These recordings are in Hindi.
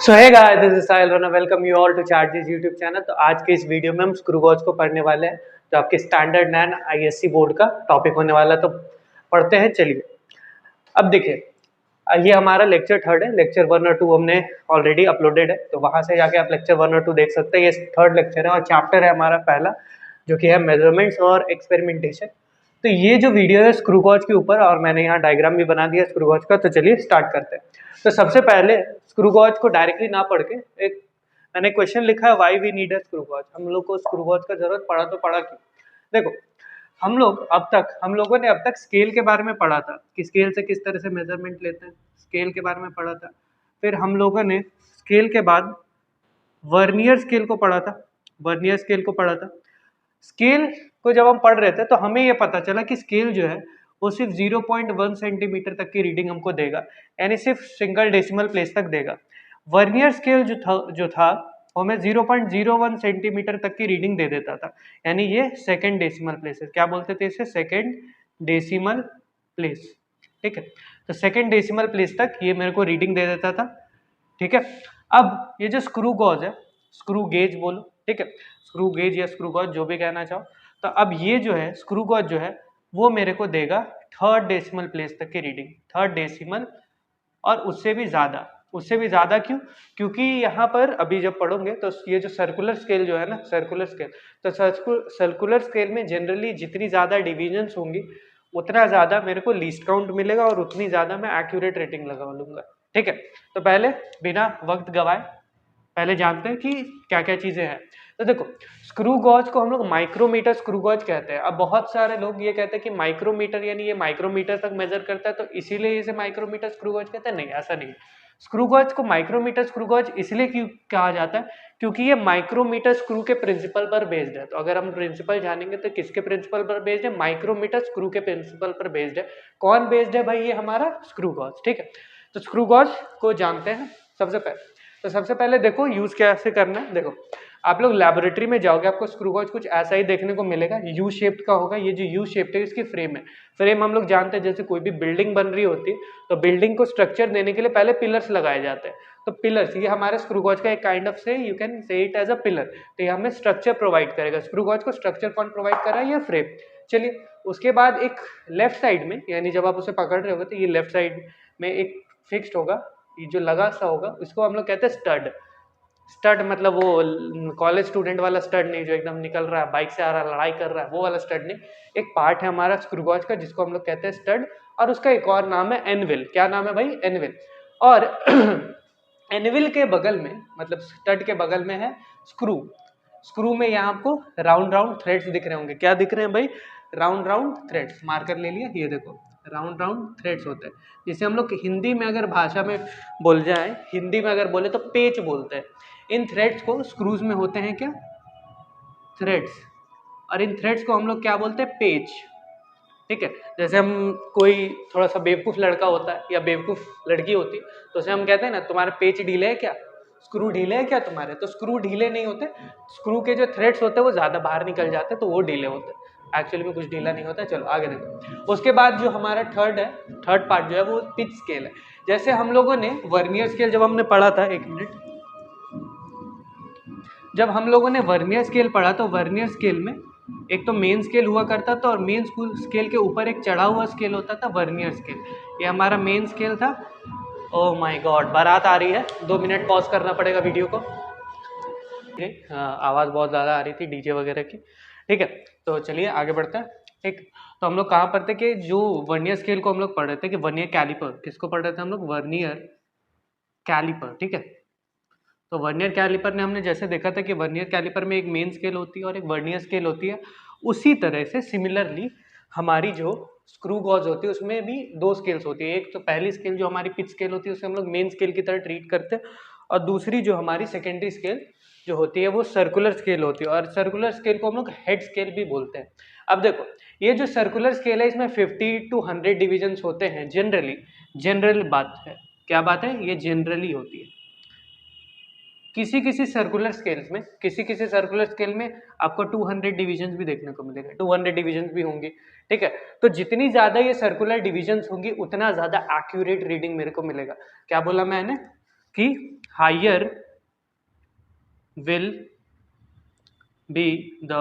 So hey guys, this is Sahil Rana. Welcome you all to charges YouTube channel. तो आज के इस वीडियो में हम स्क्रू गॉज को पढ़ने वाले हैं, जो आपके स्टैंडर्ड 9 आईएससी बोर्ड का टॉपिक होने वाला है। तो पढ़ते हैं, चलिए। अब देखिए, ये हमारा लेक्चर 3 है। लेक्चर 1 और 2 हमने ऑलरेडी अपलोडेड है, तो वहां से जाके आप लेक्चर 1 और 2 देख सकते हैं। ये 3rd लेक्चर है और चैप्टर है हमारा पहला, जो कि है मेजरमेंट्स और एक्सपेरिमेंटेशन। तो ये जो वीडियो है स्क्रू गॉज के ऊपर, और मैंने यहाँ डायग्राम भी बना दिया स्क्रू गॉज का। तो चलिए स्टार्ट करते हैं। तो सबसे पहले स्क्रू गॉज को डायरेक्टली ना पढ़ के एक मैंने क्वेश्चन लिखा है, why we need a screw gauge. हम लोग को स्क्रू गॉज का जरूरत पड़ा तो पड़ा क्यों? देखो, हम लोगों ने अब तक स्केल के बारे में पढ़ा था कि स्केल से किस तरह से मेजरमेंट लेते हैं, स्केल के बारे में पढ़ा था। फिर हम लोगों ने स्केल के बाद वर्नियर स्केल को पढ़ा था, वर्नियर स्केल को पढ़ा था। स्केल को जब हम पढ़ रहे थे तो हमें यह पता चला कि स्केल जो है वो सिर्फ 0.1 सेंटीमीटर तक की रीडिंग हमको देगा, यानी सिर्फ सिंगल डेसिमल प्लेस तक देगा। वर्नियर स्केल जो था वो हमें 0.01 सेंटीमीटर तक की रीडिंग दे देता था, यानी ये सेकेंड डेसिमल प्लेस है। क्या बोलते थे इसे? Second decimal place. ठीक है, तो सेकेंड डेसिमल प्लेस तक ये मेरे को रीडिंग दे देता था। ठीक है, अब ये जो स्क्रू गॉज है, स्क्रू गेज बोलो, ठीक है, स्क्रू गेज या स्क्रू गॉज जो भी कहना चाहो। तो अब ये जो है स्क्रू गॉज जो है वो मेरे को देगा 3rd डेसिमल प्लेस तक की रीडिंग, 3rd डेसिमल, और उससे भी ज़्यादा। उससे भी ज़्यादा क्यों? क्योंकि यहाँ पर अभी जब पढ़ोगे तो ये जो सर्कुलर स्केल जो है ना, सर्कुलर स्केल, तो सर्कुलर स्केल में जनरली जितनी ज़्यादा डिविजन्स होंगी उतना ज़्यादा मेरे को लीस्ट काउंट मिलेगा और उतनी ज़्यादा मैं एक्यूरेट रेटिंग लगा लूँगा। ठीक है, तो पहले बिना वक्त गवाए पहले जानते हैं कि क्या क्या चीज़ें हैं। तो देखो, स्क्रू गॉज को हम लोग माइक्रोमीटर स्क्रू गॉज कहते हैं। अब बहुत सारे लोग ये कहते हैं कि माइक्रोमीटर यानी ये माइक्रोमीटर तक मेजर करता है, तो इसीलिए इसे माइक्रोमीटर स्क्रू गॉज कहते हैं। नहीं, ऐसा नहीं। स्क्रू गॉज को माइक्रोमीटर स्क्रू गॉज इसलिए क्यों कहा जाता है? क्योंकि ये माइक्रोमीटर स्क्रू के प्रिंसिपल पर बेस्ड है। तो अगर हम प्रिंसिपल जानेंगे तो किसके प्रिंसिपल पर बेस्ड है? माइक्रोमीटर स्क्रू के प्रिंसिपल पर बेस्ड है। कौन बेस्ड है भाई? ये हमारा स्क्रू गॉज। ठीक है, तो स्क्रू गॉज को जानते हैं सबसे पहले। तो सबसे पहले देखो यूज कैसे करना है। देखो, आप लोग लेबोरेटरी में जाओगे, आपको स्क्रू गॉज कुछ ऐसा ही देखने को मिलेगा, यू शेप्ड का होगा। ये जो यू शेप्ड है इसकी फ्रेम है। फ्रेम हम लोग जानते हैं, जैसे कोई भी बिल्डिंग बन रही होती है तो बिल्डिंग को स्ट्रक्चर देने के लिए पहले पिलर्स लगाए जाते हैं। तो पिलर्स, ये हमारे स्क्रू गॉज का एक kind of say you can say it as a pillar. तो ये हमें स्ट्रक्चर प्रोवाइड करेगा। स्क्रू गॉज को स्ट्रक्चर कौन प्रोवाइड कर रहा है? ये फ्रेम। चलिए, उसके बाद एक लेफ्ट साइड में, यानी जब आप उसे पकड़ रहे होगे तो ये लेफ्ट साइड में एक फिक्स्ड होगा, ये जो लगा सा होगा, इसको हम लोग कहते हैं स्टड। स्टड मतलब वो कॉलेज स्टूडेंट वाला स्टड नहीं, जो एकदम निकल रहा है, बाइक से आ रहा है, लड़ाई कर रहा है, वो वाला स्टड नहीं। एक पार्ट है हमारा स्क्रू गॉज का जिसको हम लोग कहते हैं स्टड, और उसका एक और नाम है एनविल। क्या नाम है भाई? एनविल। और एनविल के बगल में, मतलब स्टड के बगल में है स्क्रू। स्क्रू में यहाँ आपको राउंड राउंड थ्रेड्स दिख रहे होंगे। क्या दिख रहे हैं भाई? Round round threads. मार्कर ले लिया, ये देखो राउंड राउंड थ्रेड्स होते हैं, जिसे हम लोग हिंदी में अगर भाषा में बोल जाए, हिंदी में अगर बोले तो पेच बोलते हैं। इन थ्रेड्स को स्क्रूज में होते हैं क्या? थ्रेड्स। और इन थ्रेड्स को हम लोग क्या बोलते हैं? पेच। ठीक है, जैसे हम कोई थोड़ा सा बेवकूफ लड़का होता है या बेवकूफ लड़की होती है तो उसे हम कहते हैं ना, तुम्हारे पेच ढीले है क्या? स्क्रू ढीले है क्या तुम्हारे? तो स्क्रू ढीले नहीं होते, स्क्रू के जो थ्रेड्स होते हैं वो ज्यादा बाहर निकल जाते हैं, तो वो ढीले होते हैं। एक्चुअली में कुछ ढीला नहीं होता है। चलो आगे देखो। उसके बाद जो हमारा थर्ड पार्ट जो है वो पिच स्केल है। जैसे हम लोगों ने वर्नियर स्केल जब हमने पढ़ा था, एक मिनट, जब हम लोगों ने वर्नियर स्केल पढ़ा तो वर्नियर स्केल में एक तो मेन स्केल हुआ करता था और मेन स्केल के ऊपर एक चढ़ा हुआ स्केल होता था, वर्नियर स्केल। ये हमारा मेन स्केल था। ओह माय गॉड, बारात आ रही है, 2 मिनट पॉज करना पड़ेगा वीडियो को। आवाज़ बहुत ज़्यादा आ रही थी डीजे वगैरह की। ठीक है, तो चलिए आगे बढ़ते हैं। ठीक, तो हम लोग कहाँ पर थे कि जो वर्नियर स्केल को हम लोग पढ़ रहे थे कि वर्नियर कैलिपर, किसको पढ़ रहे थे हम लोग? Vernier caliper. ठीक है, तो वर्नियर कैलिपर ने हमने जैसे देखा था कि वर्नियर कैलिपर में एक मेन स्केल होती है और एक वर्नियर स्केल होती है, उसी तरह से सिमिलरली हमारी जो स्क्रू गॉज होती है उसमें भी 2 स्केल्स होती है। एक तो पहली स्केल जो हमारी पिच स्केल होती है उसे हम लोग मेन स्केल की तरह ट्रीट करते हैं, और दूसरी जो हमारी सेकेंडरी स्केल जो होती है वो सर्कुलर स्केल होती है, और सर्कुलर स्केल को हम लोग हेड स्केल भी बोलते हैं। अब देखो, ये जो सर्कुलर स्केल है इसमें 50 to 100 डिविजन्स होते हैं जनरली। जनरल बात है, क्या बात है? ये जनरली होती है। किसी किसी सर्कुलर स्केल में आपको 200 डिविजन्स भी देखने को मिलेगा, 200 डिविजन्स भी होंगी। ठीक है, तो जितनी ज्यादा ये सर्कुलर डिविजन्स होंगी उतना ज्यादा एक्यूरेट रीडिंग मेरे को मिलेगा। क्या बोला मैंने? कि higher will be the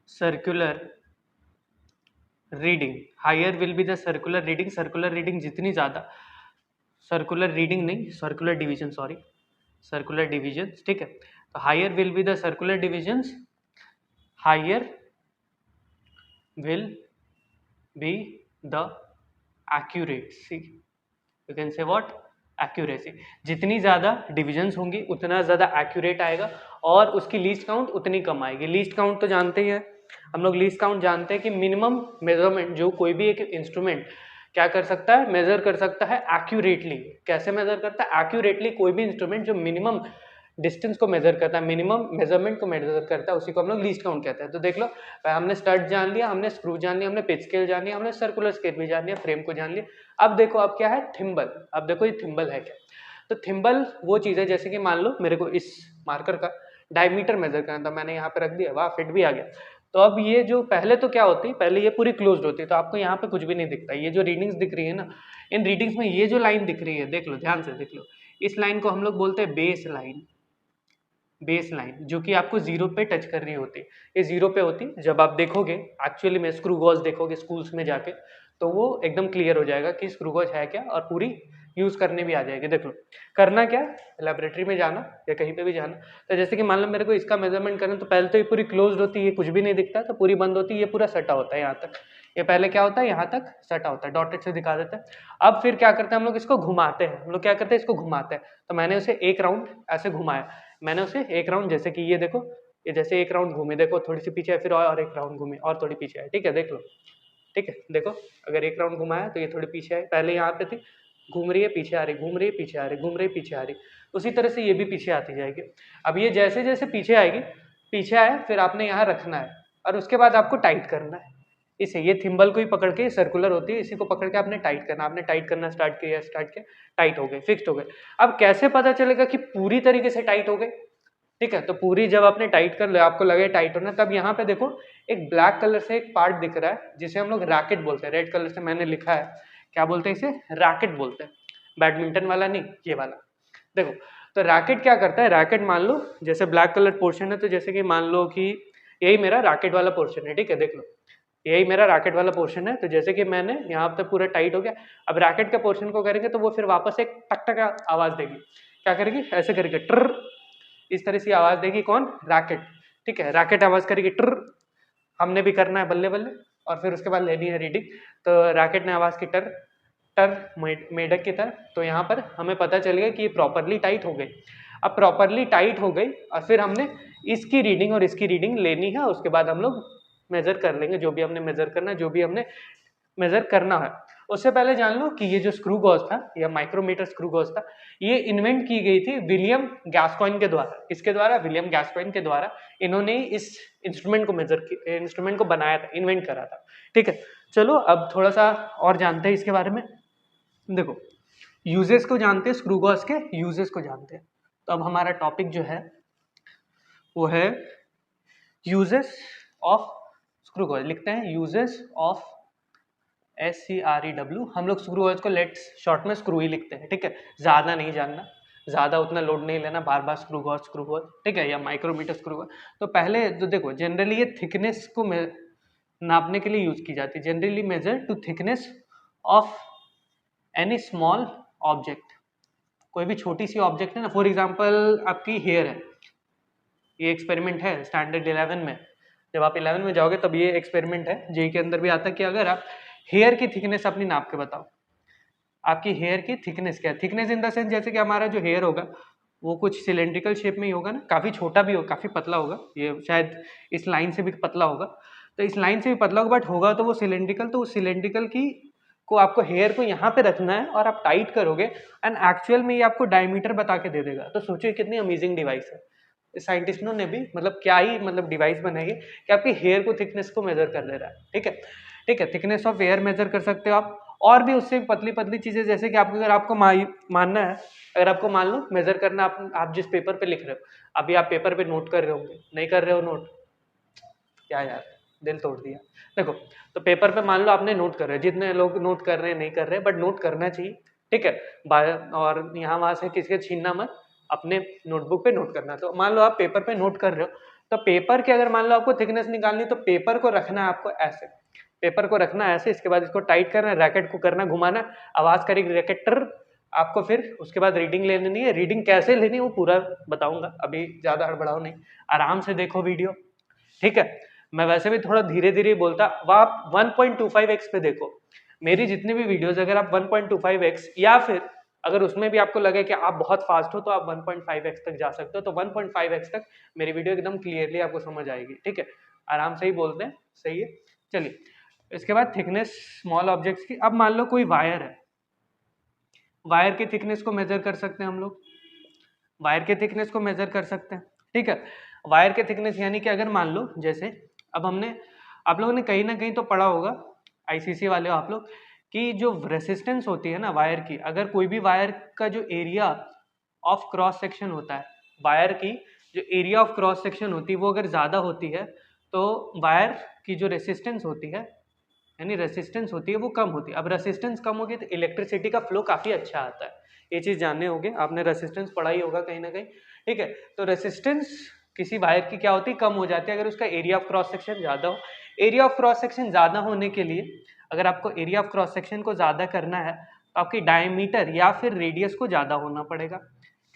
circular reading, higher will be the circular reading, circular reading जितनी ज़्यादा, सर्कुलर रीडिंग नहीं, circular division, sorry, circular division, ठीक है। तो higher will be the circular divisions, higher will be the accuracy, you can say what, accuracy, जितनी ज़्यादा डिविजन्स होंगी उतना ज़्यादा एक्यूरेट आएगा और उसकी लीस्ट काउंट उतनी कम आएगी। लीस्ट काउंट तो जानते ही हैं हम लोग, लीस्ट काउंट जानते हैं कि मिनिमम मेजरमेंट जो कोई भी एक इंस्ट्रूमेंट क्या कर सकता है, मेजर कर सकता है एक्यूरेटली। कैसे मेजर करता है? एक्यूरेटली। कोई भी इंस्ट्रूमेंट जो मिनिमम डिस्टेंस को मेजर करता है, मिनिमम मेजरमेंट को मेजर करता है, उसी को हम लोग लीस्ट काउंट कहते हैं। तो देख लो, हमने स्टड जान लिया, हमने स्क्रू जान लिया, हमने पिच स्केल जान लिया, हमने सर्कुलर स्केल भी जान लिया, फ्रेम को जान लिया। अब देखो, अब क्या है, थिम्बल। अब देखो ये थिम्बल है क्या। तो थिम्बल वो चीज़ है, जैसे कि मान लो मेरे को इस मार्कर का डायमीटर मेजर करना था, मैंने यहाँ पे रख दिया, वाह, फिट भी आ गया। तो अब ये जो पहले तो क्या होती, पहले ये पूरी क्लोज्ड होती, तो आपको यहाँ पे कुछ भी नहीं दिखता। ये जो रीडिंग्स दिख रही है ना, इन रीडिंग्स में ये जो लाइन दिख रही है, देख लो ध्यान से, देख लो, इस लाइन को हम लोग बोलते हैं बेस लाइन। बेस लाइन जो कि आपको जीरो पे टच कर रही होती है, ये जीरो पे होती है। जब आप देखोगे एक्चुअली में स्क्रू गॉज देखोगे स्कूल्स में जाके, तो वो एकदम क्लियर हो जाएगा कि स्क्रू गॉज है क्या, और पूरी यूज करने भी आ जाएगी। देख लो, करना क्या, लेबोरेटरी में जाना या कहीं पे भी जाना। तो जैसे कि मान लो मेरे को इसका मेजरमेंट करना, तो पहले तो ये पूरी क्लोज्ड होती है, ये कुछ भी नहीं दिखता, तो पूरी बंद होती है, ये पूरा सटा होता है यहाँ तक। ये पहले क्या होता है, यहाँ तक सटा होता है, डॉटेड से दिखा देता है। अब फिर क्या करते हैं हम लोग, इसको घुमाते हैं। हम लोग क्या करते हैं, इसको घुमाते हैं। तो मैंने उसे एक राउंड ऐसे घुमाया, मैंने उसे एक राउंड, जैसे कि ये देखो, ये जैसे एक राउंड घूमे, देखो थोड़ी सी पीछे है, फिर और एक राउंड घूमे और थोड़ी पीछे है, ठीक है, देख लो, ठीक है, देखो, अगर एक राउंड घुमाया तो ये थोड़ी पीछे है, पहले यहाँ पे थी, घूम रही है, पीछे आ रही, घूम रही है, पीछे आ रही, घूम रही है, पीछे आ रही, उसी तरह से ये भी पीछे आती जाएगी। अब ये जैसे जैसे पीछे आएगी, पीछे आए, फिर आपने यहाँ रखना है और उसके बाद आपको टाइट करना है इसे। ये थिम्बल को ही पकड़ के, सर्कुलर होती है, इसी को पकड़ के आपने टाइट करना, आपने टाइट करना स्टार्ट किया, टाइट हो गए, फिक्स्ड हो गए। अब कैसे पता चलेगा कि पूरी तरीके से टाइट हो गए, ठीक है, तो पूरी जब आपने टाइट कर लिया, आपको लगे टाइट होना, तब यहाँ पे देखो एक ब्लैक कलर से एक पार्ट दिख रहा है, जिसे हम लोग रैकेट बोलते हैं। रेड कलर से मैंने लिखा है, क्या बोलते हैं इसे, रैकेट बोलते हैं। बैडमिंटन वाला नहीं, ये वाला। देखो, तो रैकेट क्या करता है, रैकेट मान लो जैसे ब्लैक कलर पोर्शन है, तो जैसे कि मान लो कि यही मेरा रैकेट वाला पोर्शन है, ठीक है, देख लो, यही मेरा रैकेट वाला पोर्शन है। तो जैसे कि मैंने यहाँ पे पूरा टाइट हो गया, अब रैकेट के पोर्शन को करेंगे तो वो फिर वापस एक टक टक आवाज देगी। क्या करेगी, ऐसे करके ट्र, इस तरह से आवाज देगी, कौन, रैकेट, ठीक है, रैकेट आवाज करेगी ट्र। हमने भी करना है बल्ले बल्ले, और फिर उसके बाद लेनी है रीडिंग। तो रैकेट ने आवाज की टर, मेढक की तरह। तो यहाँ पर हमें पता चल गया कि ये प्रॉपरली टाइट हो गई। अब प्रॉपरली टाइट हो गई और फिर हमने इसकी रीडिंग और इसकी रीडिंग लेनी है, उसके बाद हम लोग मेजर कर लेंगे जो भी हमने मेजर करना है, जो भी हमने मेजर करना है। उससे पहले जान लो कि ये जो स्क्रू गॉज था या माइक्रोमीटर स्क्रू गॉज था, ये इन्वेंट की गई थी विलियम गैस्कॉइन के द्वारा। इसके द्वारा, विलियम गैस्कॉइन के द्वारा, इन्होंने इस इंस्ट्रूमेंट को इंस्ट्रूमेंट को बनाया था, इन्वेंट करा था, ठीक है। चलो अब थोड़ा सा और जानते हैं इसके बारे में। देखो, यूजेस को जानते हैं, स्क्रू गॉज के यूजेस को जानते हैं। तो अब हमारा टॉपिक जो है वो है यूजेस ऑफ स्क्रू गॉज। लिखते हैं यूजेस ऑफ SCREW। हम लोग स्क्रू गॉज को लेट्स शॉर्ट में स्क्रू ही लिखते हैं, ठीक है, ज़्यादा नहीं जानना, ज़्यादा उतना लोड नहीं लेना, बार बार स्क्रू गॉज, ठीक है, या माइक्रोमीटर स्क्रू गॉज। तो पहले तो देखो, जनरली ये थिकनेस को नापने के लिए यूज की जाती है। Generally measure to thickness of any small object. कोई भी छोटी सी ऑब्जेक्ट है ना, फॉर एग्जाम्पल आपकी हेयर है, ये एक्सपेरिमेंट है स्टैंडर्ड 11 में। जब आप 11 में जाओगे तब ये एक्सपेरिमेंट है, जेई के अंदर भी आता है कि अगर आप हेयर की थिकनेस अपनी नाप के बताओ, आपकी हेयर की थिकनेस क्या है। थिकनेस इन द सेंस, जैसे कि हमारा जो हेयर होगा वो कुछ सिलेंड्रिकल शेप में ही होगा ना, काफ़ी छोटा भी होगा, काफ़ी पतला होगा, ये शायद इस लाइन से भी पतला होगा, तो इस लाइन से भी पतला होगा, बट होगा तो वो सिलेंड्रिकल। तो उस सिलेंड्रिकल की को आपको हेयर को यहाँ पे रखना है और आप टाइट करोगे, एंड एक्चुअल में ये आपको डायमीटर बता के दे देगा। तो सोचिए कितनी अमेजिंग डिवाइस है। साइंटिस्टों ने भी मतलब क्या ही मतलब डिवाइस बनाई है कि आपकी हेयर को थिकनेस को मेजर कर दे रहा है, ठीक है, ठीक है, थिकनेस ऑफ हेयर मेजर कर सकते हो आप। और भी उससे पतली पतली चीजें, जैसे कि आपको अगर आपको मानना है, अगर आपको मान लो मेजर करना, आप जिस पेपर पे लिख रहे हो, अभी आप पेपर पे नोट कर रहे होंगे, नहीं कर रहे हो नोट, क्या यार दिल तोड़ दिया। देखो, तो पेपर पे मान लो आपने नोट कर रहे हैं, जितने लोग नोट कर रहे हैं नहीं कर रहे, बट नोट करना चाहिए, ठीक है। और यहाँ वहां से किसी का छीनना मत, अपने नोटबुक पे नोट करना। तो मान लो आप पेपर पे नोट कर रहे हो, तो पेपर के अगर मान लो आपको थिकनेस निकालनी, तो पेपर को रखना है आपको ऐसे, पेपर को रखना है ऐसे, इसके बाद इसको टाइट करना है, रैकेट को करना घुमाना, आवाज करेगी रैकेट टर, आपको फिर उसके बाद रीडिंग लेनी है। रीडिंग कैसे लेनी है वो पूरा बताऊंगा, अभी ज्यादा हड़बड़ाओ नहीं, आराम से देखो वीडियो, ठीक है। मैं वैसे भी थोड़ा धीरे धीरे बोलता, वो आप 1.25x पे देखो मेरी जितनी भी वीडियोस, अगर आप 1.25x या फिर अगर उसमें भी आपको लगे कि आप बहुत फास्ट हो तो आप 1.5x तक जा सकते हो, तो 1.5x तक मेरी वीडियो एकदम क्लियरली आपको समझ आएगी, ठीक है। आराम से ही बोलते हैं, सही है। चलिए, इसके बाद थिकनेस स्मॉल ऑब्जेक्ट्स की। अब मान लो कोई वायर है, वायर की थिकनेस को मेजर कर सकते हैं हम लोग, वायर के थिकनेस को मेजर कर सकते हैं, ठीक है। वायर के थिकनेस यानी कि अगर मान लो जैसे अब हमने, आप लोगों ने कहीं ना कहीं तो पढ़ा होगा, आईसीसी वाले हो आप लोग, कि जो रेसिस्टेंस होती है ना वायर की, अगर कोई भी वायर का जो एरिया ऑफ क्रॉस सेक्शन होता है, वायर की जो एरिया ऑफ क्रॉस सेक्शन होती है वो अगर ज़्यादा होती है, तो वायर की जो रेसिस्टेंस होती है, यानी रेसिस्टेंस होती है वो कम होती है। अब रेसिस्टेंस कम होगी तो इलेक्ट्रिसिटी का फ्लो काफ़ी अच्छा आता है, ये चीज़ जानने होगे, आपने रेसिस्टेंस पढ़ा ही होगा कहीं ना कहीं, ठीक है। तो रेसिस्टेंस किसी वायर की क्या होती है, कम हो जाती है अगर उसका एरिया ऑफ क्रॉस सेक्शन ज़्यादा हो। एरिया ऑफ क्रॉस सेक्शन ज़्यादा होने के लिए, अगर आपको एरिया ऑफ क्रॉस सेक्शन को ज़्यादा करना है तो आपकी डायमीटर या फिर रेडियस को ज़्यादा होना पड़ेगा,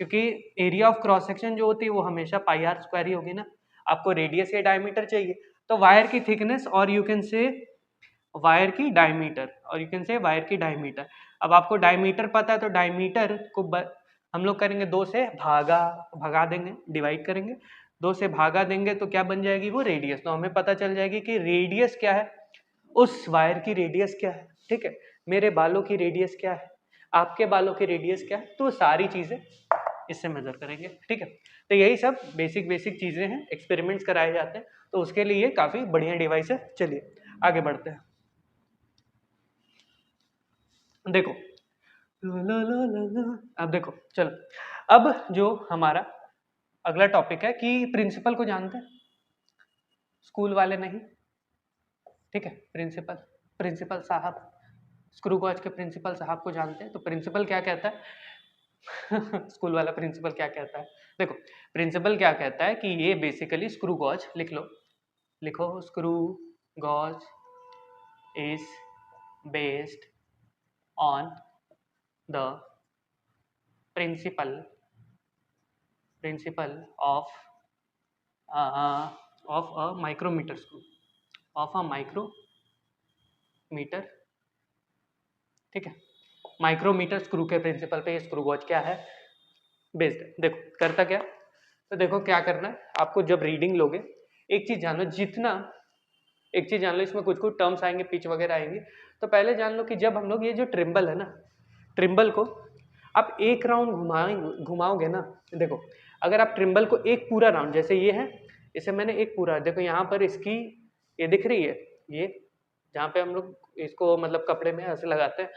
क्योंकि एरिया ऑफ क्रॉस सेक्शन जो होती है वो हमेशा पाई आर स्क्वायर ही होगी ना, आपको रेडियस या डायमीटर चाहिए। तो वायर की थिकनेस और यू कैन से वायर की डायमीटर, और यू कैन से वायर की डायमीटर। अब आपको डायमीटर पता है तो डायमीटर को हम लोग करेंगे 2 से भगा देंगे, डिवाइड करेंगे, 2 से भागा देंगे तो क्या बन जाएगी वो रेडियस। तो हमें पता चल जाएगी कि रेडियस क्या है, उस वायर की रेडियस क्या है, ठीक है। मेरे बालों की रेडियस क्या है, आपके बालों की रेडियस क्या है, तो सारी चीजें इससे मेजर करेंगे, ठीक है। तो यही सब बेसिक बेसिक चीजें हैं, एक्सपेरिमेंट्स कराए जाते हैं, तो उसके लिए काफी बढ़िया डिवाइस है। चलिए आगे बढ़ते हैं। देखो अब देखो, चलो अब जो हमारा अगला टॉपिक है कि प्रिंसिपल को जानते हैं, स्कूल वाले नहीं, ठीक है। प्रिंसिपल, प्रिंसिपल साहब, स्क्रू गॉज के प्रिंसिपल साहब को जानते हैं। तो प्रिंसिपल क्या कहता है स्कूल वाला प्रिंसिपल क्या कहता है, देखो प्रिंसिपल क्या कहता है कि ये बेसिकली स्क्रू गॉज, लिख लो, लिखो, screw gauge is based on the principle of a micrometer screw, of a micrometer, ठीक है। माइक्रोमीटर स्क्रू के प्रिंसिपल पे ये स्क्रू गॉज क्या है, बेस्ड है। देखो करता क्या, तो देखो क्या करना है आपको, जब रीडिंग लोगे एक चीज जान लो, जितना एक चीज जान लो, इसमें कुछ कुछ टर्म्स आएंगे, पिच वगैरह आएंगे, तो पहले जान लो कि जब हम लोग ये जो ट्रिम्बल है ना, ट्रिम्बल को आप एक राउंड घुमाओगे ना, देखो अगर आप ट्रिम्बल को एक पूरा राउंड, जैसे ये है, इसे मैंने एक पूरा, देखो यहाँ पर इसकी ये दिख रही है, ये जहाँ पे हम लोग इसको मतलब कपड़े में ऐसे लगाते हैं,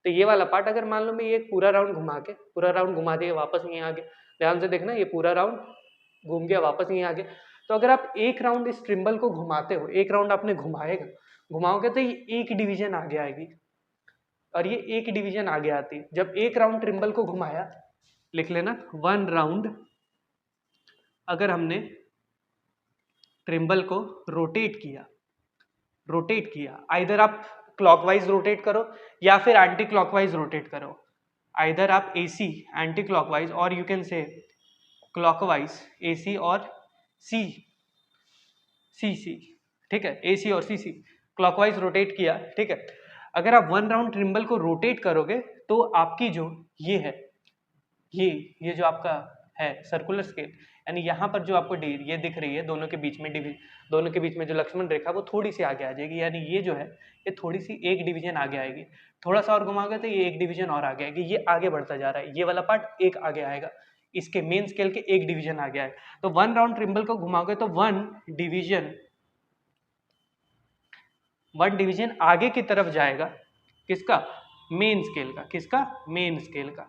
तो ये वाला पार्ट अगर मान लो मैं ये पूरा राउंड घुमा के, पूरा राउंड घुमा दिए वापस यहीं आ गए, ध्यान से देखना, ये पूरा राउंड घूम गया वापस यहीं आ गया। तो अगर आप एक राउंड इस ट्रिम्बल को घुमाते हो, एक राउंड आपने घुमाओगे तो ये एक डिवीजन आगे आएगी, और ये एक डिवीजन आगे आती है। जब एक राउंड ट्रिम्बल को घुमाया, लिख लेना 1 राउंड, अगर हमने ट्रिम्बल को रोटेट किया, आइदर आप क्लॉकवाइज रोटेट करो या फिर एंटी क्लॉकवाइज रोटेट करो, आइदर आप एसी एंटी क्लॉकवाइज और यू कैन से क्लॉकवाइज, एसी और सी ठीक है, एसी और सी क्लॉकवाइज रोटेट किया, ठीक है। अगर आप 1 राउंड ट्रिम्बल को रोटेट करोगे तो आपकी जो ये है, ये जो आपका है सर्कुलर स्केल, यानी यहाँ पर जो आपको ये दिख रही है, दोनों के बीच में जो लक्ष्मण रेखा वो थोड़ी सी आगे आ जाएगी, यानी ये जो है ये थोड़ी सी एक डिवीजन आगे आएगी। थोड़ा सा और घुमाओगे तो ये एक डिवीजन और आगे आएगी, ये आगे बढ़ता जा रहा है, ये वाला पार्ट एक आगे आएगा, इसके मेन स्केल के एक डिवीजन आगे आएगा। तो 1 राउंड ट्रिम्बल को घुमाओगे तो 1 डिवीजन आगे की तरफ जाएगा, किसका, मेन स्केल का, किसका, मेन स्केल का,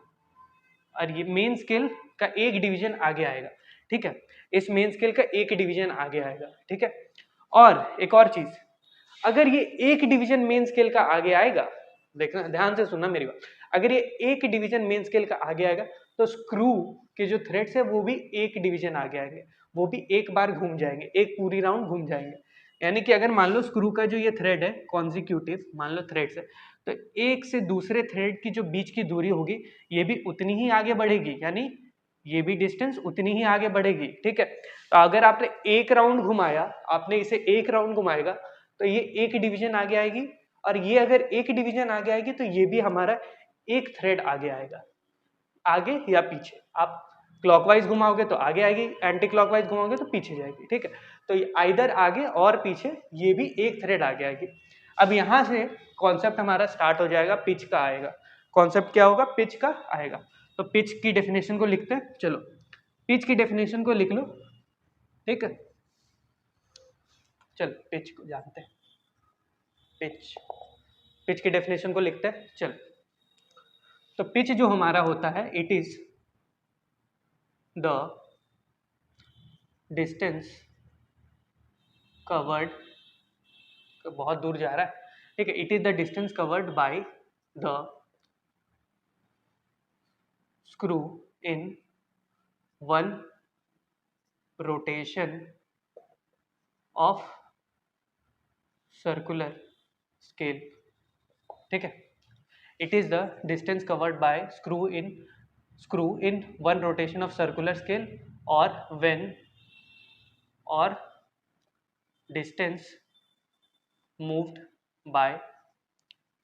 और ये मेन स्केल का एक डिवीजन आगे आएगा, ठीक है। इस मेन स्केल का एक डिवीजन आगे आएगा, ठीक है। और एक और चीज, अगर ये एक डिवीजन मेन स्केल का आगे आएगा, देखना ध्यान से सुनना मेरी बात, अगर ये एक डिवीजन मेन स्केल का आगे आएगा तो स्क्रू के जो थ्रेड्स है वो भी एक डिवीजन आगे आएंगे, वो भी एक बार घूम जाएंगे, एक पूरी राउंड घूम जाएंगे। यानी कि अगर मान लो स्क्रू का जो ये थ्रेड है कॉन्जिक्यूटिव मान लो थ्रेड्स है, तो एक से दूसरे थ्रेड की जो बीच की दूरी होगी ये भी उतनी ही आगे बढ़ेगी, यानी ये भी डिस्टेंस उतनी ही आगे बढ़ेगी। ठीक है, तो अगर आपने एक राउंड घुमाया, आपने इसे एक राउंड घुमाएगा तो ये एक डिवीजन आगे आएगी, और ये अगर एक डिवीजन आगे आएगी तो ये भी हमारा एक थ्रेड आगे आएगा, आगे या पीछे। आप क्लॉकवाइज घुमाओगे तो आगे आएगी, एंटी क्लॉकवाइज घुमाओगे तो पीछे जाएगी। ठीक है, तो आइदर आगे और पीछे ये भी एक थ्रेड आगे आएगी। अब यहां से कॉन्सेप्ट हमारा स्टार्ट हो जाएगा, पिच का आएगा। कॉन्सेप्ट क्या होगा? पिच का आएगा। तो पिच की डेफिनेशन को लिखते हैं, चलो पिच की डेफिनेशन को लिख लो। ठीक है, चल पिच को जानते हैं, पिच पिच की डेफिनेशन को लिखते हैं। चल, तो पिच जो हमारा होता है, it is the distance covered, बहुत दूर जा रहा है। ठीक है, it is the distance covered by the screw in one rotation of circular scale. ठीक है, it is the distance covered by screw in one rotation of circular scale, or when or distance moved by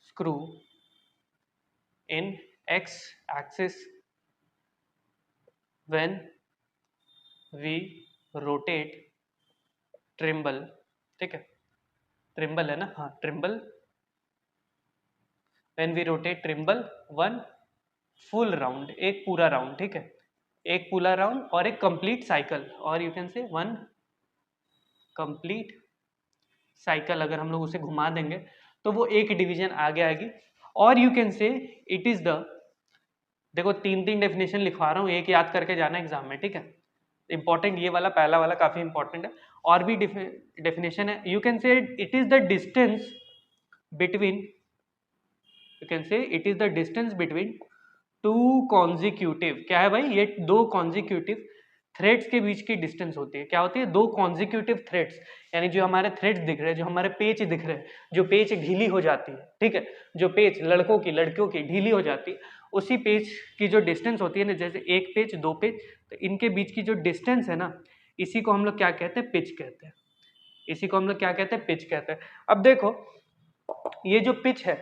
screw in x axis when we rotate Trimble. ठीक है, ट्रिम्बल है ना, हाँ Trimble, when we rotate Trimble one full round, एक पूरा राउंड। ठीक है, एक पूरा राउंड और एक कंप्लीट साइकिल, और यू कैन से वन कंप्लीट साइकिल, अगर हम लोग उसे घुमा देंगे तो वो एक डिवीजन आगे आएगी। और you can say it is the, देखो तीन तीन डेफिनेशन लिखवा रहा हूँ, एक याद करके जाना एग्जाम में। ठीक है, इंपॉर्टेंट ये वाला, पहला वाला काफी इंपॉर्टेंट है। और भी डेफिनेशन है, you can say it is the distance between, you can say it is the distance between two consecutive, क्या है भाई, ये दो कॉन्जिक्यूटिव थ्रेड्स के बीच की डिस्टेंस होती है। क्या होती है? दो कॉन्जिक्यूटिव थ्रेड्स, यानी जो हमारे थ्रेड्स दिख रहे हैं, जो हमारे पेच दिख रहे हैं, जो पेच ढीली हो जाती है। ठीक है, जो पेच लड़कों की लड़कियों की ढीली हो जाती है, उसी पेच की जो डिस्टेंस होती है ना, जैसे एक पेच दो पेच, तो इनके बीच की जो डिस्टेंस है ना, इसी को हम लोग क्या कहते हैं? पिच कहते हैं। इसी को हम लोग क्या कहते हैं? पिच कहते हैं। अब देखो ये जो पिच है,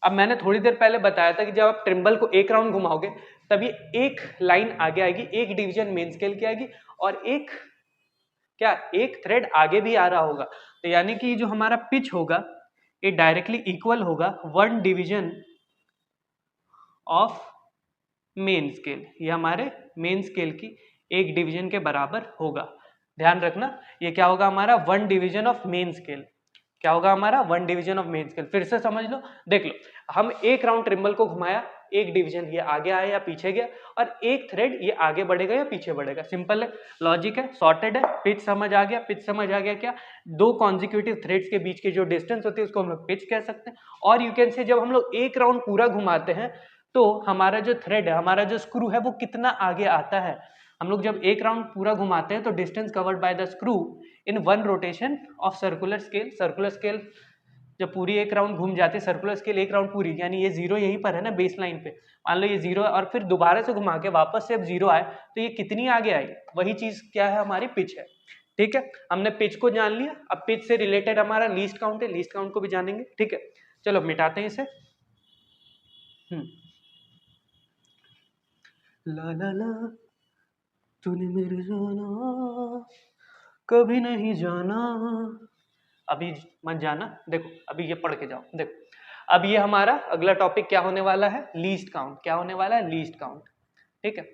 अब मैंने थोड़ी देर पहले बताया था कि जब आप ट्रिम्बल को एक राउंड घुमाओगे तभी एक लाइन आगे आएगी, एक डिवीजन मेन स्केल की आएगी, और एक क्या, एक थ्रेड आगे भी आ रहा होगा। तो यानी कि जो हमारा पिच होगा ये डायरेक्टली इक्वल होगा one division of main scale, ये हमारे मेन स्केल की एक डिवीजन के बराबर होगा। ध्यान रखना, ये क्या होगा हमारा? One division of main scale. क्या होगा हमारा? One division of main scale. फिर से समझ लो, देख लो, हम एक राउंड ट्रिम्बल को घुमाया, एक डिवीजन ये आगे आया या पीछे गया, और एक थ्रेड ये आगे बढ़ेगा या पीछे बढ़ेगा। सिंपल है, लॉजिक है, सॉर्टेड है। पिच समझ आ गया, पिच समझ आ गया क्या? दो कॉन्जिक्यूटिव थ्रेड्स के बीच की जो डिस्टेंस होती है उसको हम लोग पिच कह सकते हैं। और यू कैन से जब हम लोग एक राउंड पूरा घुमाते हैं तो हमारा जो थ्रेड है, हमारा जो स्क्रू है, वो कितना आगे आता है। हम लोग जब एक राउंड पूरा घुमाते हैं तो distance covered by the screw in one rotation of circular scale, circular scale जब पूरी एक राउंड घूम जाती है, सर्कुलर स्केल एक राउंड पूरी, यानी ये जीरो यहीं पर है ना बेस लाइन पे, मान लो ये जीरो है, और फिर दोबारा से घुमा के वापस से अब जीरो आए तो ये कितनी आगे आएगी? वही चीज क्या है? हमारी पिच है। ठीक है, हमने पिच को जान लिया, अब पिच से रिलेटेड हमारा लीस्ट काउंट है, लीस्ट काउंट को भी जानेंगे। ठीक है, चलो मिटाते हैं इसे। ला ला ला तूने मेरे जाना कभी नहीं जाना, अभी मत जाना। देखो अभी ये पढ़ के जाओ। देखो अब ये हमारा अगला टॉपिक क्या होने वाला है? Least count. क्या होने वाला है? Least count. ठीक है,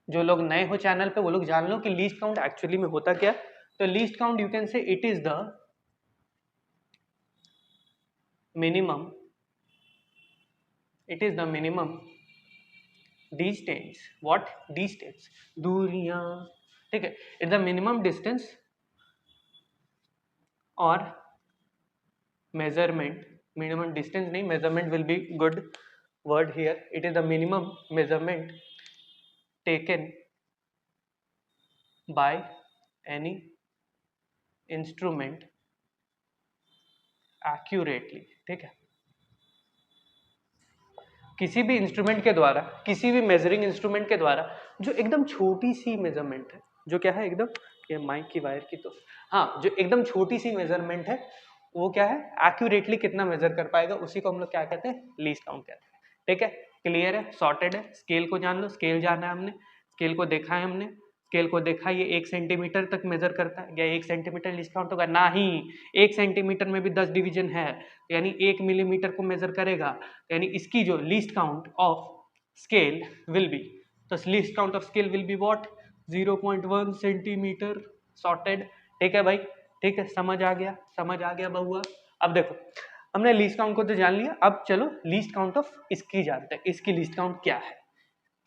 जो लोग नए हो चैनल पे वो लोग जान लो कि लीस्ट काउंट एक्चुअली में होता क्या। तो least count you can say it is the minimum, it is the minimum distance, what? Distance, दूरियां। ठीक है, इट द मिनिमम डिस्टेंस और मेजरमेंट, मिनिमम डिस्टेंस नहीं, measurement will be good, word here, it is the minimum measurement taken by any instrument accurately, ठीक है। किसी भी इंस्ट्रूमेंट के द्वारा, किसी भी मेजरिंग इंस्ट्रूमेंट के द्वारा जो एकदम छोटी सी मेजरमेंट है, जो क्या है एकदम, ये माइक की वायर की तो हाँ, जो एकदम छोटी सी मेजरमेंट है वो क्या है, एक्यूरेटली कितना मेजर कर पाएगा, उसी को हम लोग क्या कहते हैं, लीस्ट काउंट कहते हैं। ठीक है, क्लियर है, सॉर्टेड है। स्केल को जान लो, स्केल जाना है हमने, स्केल को देखा है हमने, स्केल को देखा, ये 1 सेंटीमीटर तक मेजर करता है, या 1 सेंटीमीटर लीस्ट काउंट होगा, ना ही 1 सेंटीमीटर में भी 10 डिवीजन है, यानी 1 मिलीमीटर को मेजर करेगा, यानी इसकी जो least count of scale will be, तो least count of scale will be what, 0.1 centimetre. Sorted, ठीक है भाई, ठीक है, समझ आ गया, समझ आ गया बहुआ। अब देखो हमने लीस्ट काउंट को तो जान लिया, अब चलो लीस्ट काउंट ऑफ इसकी जानते हैं, इसकी लीस्ट काउंट क्या है।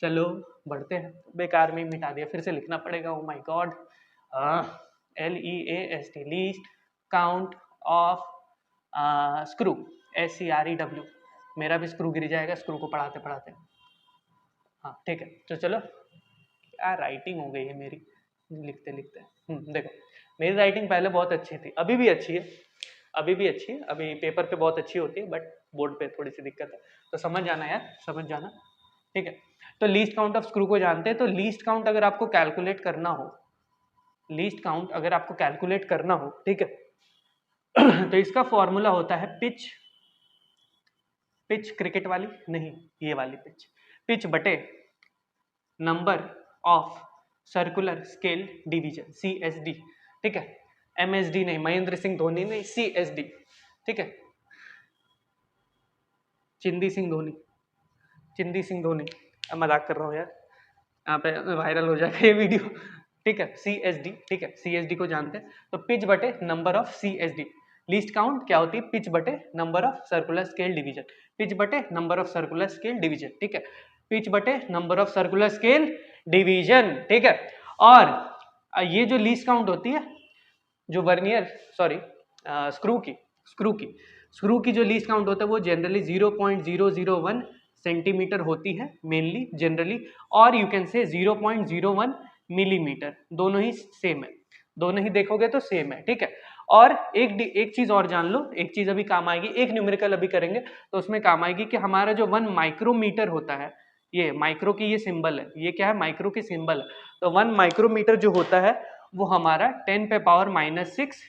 चलो बढ़ते हैं, बेकार में मिटा दिया, फिर से लिखना पड़ेगा, oh my God. LEAST, least count of screw, SCREW। मेरा भी स्क्रू गिर जाएगा स्क्रू को पढ़ाते पढ़ाते। हाँ ठीक है, तो चलो, क्या राइटिंग हो गई है मेरी लिखते लिखते। देखो मेरी राइटिंग पहले बहुत अच्छी थी, अभी भी अच्छी है, अभी भी अच्छी है, अभी पेपर पे बहुत अच्छी होती है, बट बोर्ड पे थोड़ी सी दिक्कत है, तो समझ जाना यार, समझ जाना। ठीक है, तो लीस्ट काउंट ऑफ स्क्रू को जानते हैं, तो लीस्ट काउंट अगर आपको कैलकुलेट करना हो, लीस्ट काउंट अगर आपको कैलकुलेट करना हो, ठीक है, तो इसका फॉर्मूला होता है पिच, पिच क्रिकेट वाली नहीं, ये वाली पिच, पिच बटे number of circular scale division, CSD। ठीक है, MSD नहीं, महेंद्र सिंह धोनी नहीं, CSD। ठीक है, चिंदी सिंह धोनी, चिंदी सिंह धोनी, मजाक कर रहा हूँ यार, यहाँ पे वायरल हो जाएगा ये वीडियो। ठीक है, CSD, ठीक है, CSD को जानते हैं, तो पिच बटे number of CSD। Least count क्या होती है, पिच बटे number of circular scale division, pitch बटे number of circular scale division. ठीक है, पिच बटे number of circular scale division. ठीक है, और ये जो लीस्ट काउंट होती है, जो वर्नियर सॉरी स्क्रू की, स्क्रू की जो लीस्ट काउंट होता है वो जनरली 0.001 सेंटीमीटर होती है मेनली, जनरली, और यू कैन से 0.01 मिलीमीटर, दोनों ही सेम है, दोनों ही देखोगे तो सेम है। ठीक है, और एक चीज और जान लो, एक चीज अभी काम आएगी, एक न्यूमेरिकल अभी करेंगे तो उसमें काम आएगी कि हमारा जो 1 माइक्रोमीटर होता है, ये माइक्रो की ये सिंबल है, ये क्या है, माइक्रो की सिंबल है, तो 1 माइक्रोमीटर जो होता है वो हमारा 10 पे पावर -6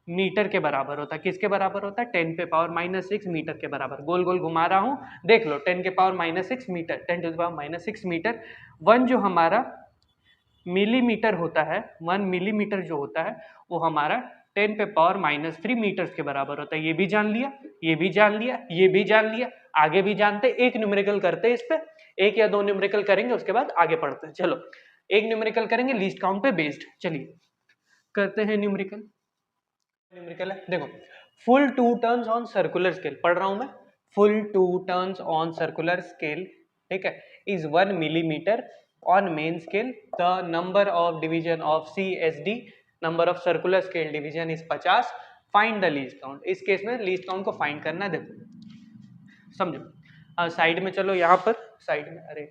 मीटर के बराबर होता है। किसके बराबर होता है, 10 पे पावर -6 मीटर के बराबर। गोल गोल घुमा रहा हूं, देख लो, 10 के power -6 metre, 10 to the power -6 metre. 1 जो हमारा मिलीमीटर होता है, 1 मिलीमीटर जो होता है वो हमारा 10 पे पावर -3 मीटर्स के बराबर होता है। ये भी जान लिया, ये भी जान लिया, ये भी जान लिया, आगे भी जानते, एक न्यूमेरिकल करते हैं इस पे, एक या 2 न्यूमेरिकल करेंगे, उसके बाद आगे पढ़ते हैं। चलो एक न्यूमेरिकल करेंगे लीस्ट काउंट पे बेस्ड, चलिए करते हैं न्यूमेरिकल। न्यूमेरिकल है, देखो, full 2 turns on circular scale, पढ़ रहा हूं मैं, full 2 turns on circular scale, ठीक है, is 1 millimetre on main scale, the number of division of CSD, number of circular scale division is 50, find the least count. इस केस में लीस्ट काउंट को फाइंड करना है, देखो समझो, साइड में चलो, यहाँ पर साइड में, अरे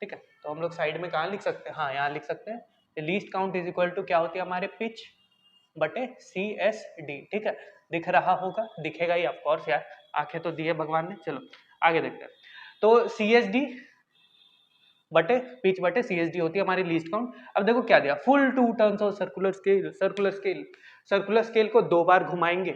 ठीक है, तो हम लोग साइड में कहाँ लिख सकते हैं, हाँ यहाँ लिख सकते हैं, least count is equal to क्या होती है हमारे, पिच बटे CSD। ठीक है, दिख रहा होगा, दिखेगा ही ऑफ कोर्स यार, आंखें तो दी है भगवान ने। चलो आगे देखते हैं, तो CSD बटे पिच बटे CSD होती है हमारी लीस्ट काउंट। अब देखो क्या दिया, full 2 turns of circular scale, circular scale, circular scale को 2 बार घुमाएंगे,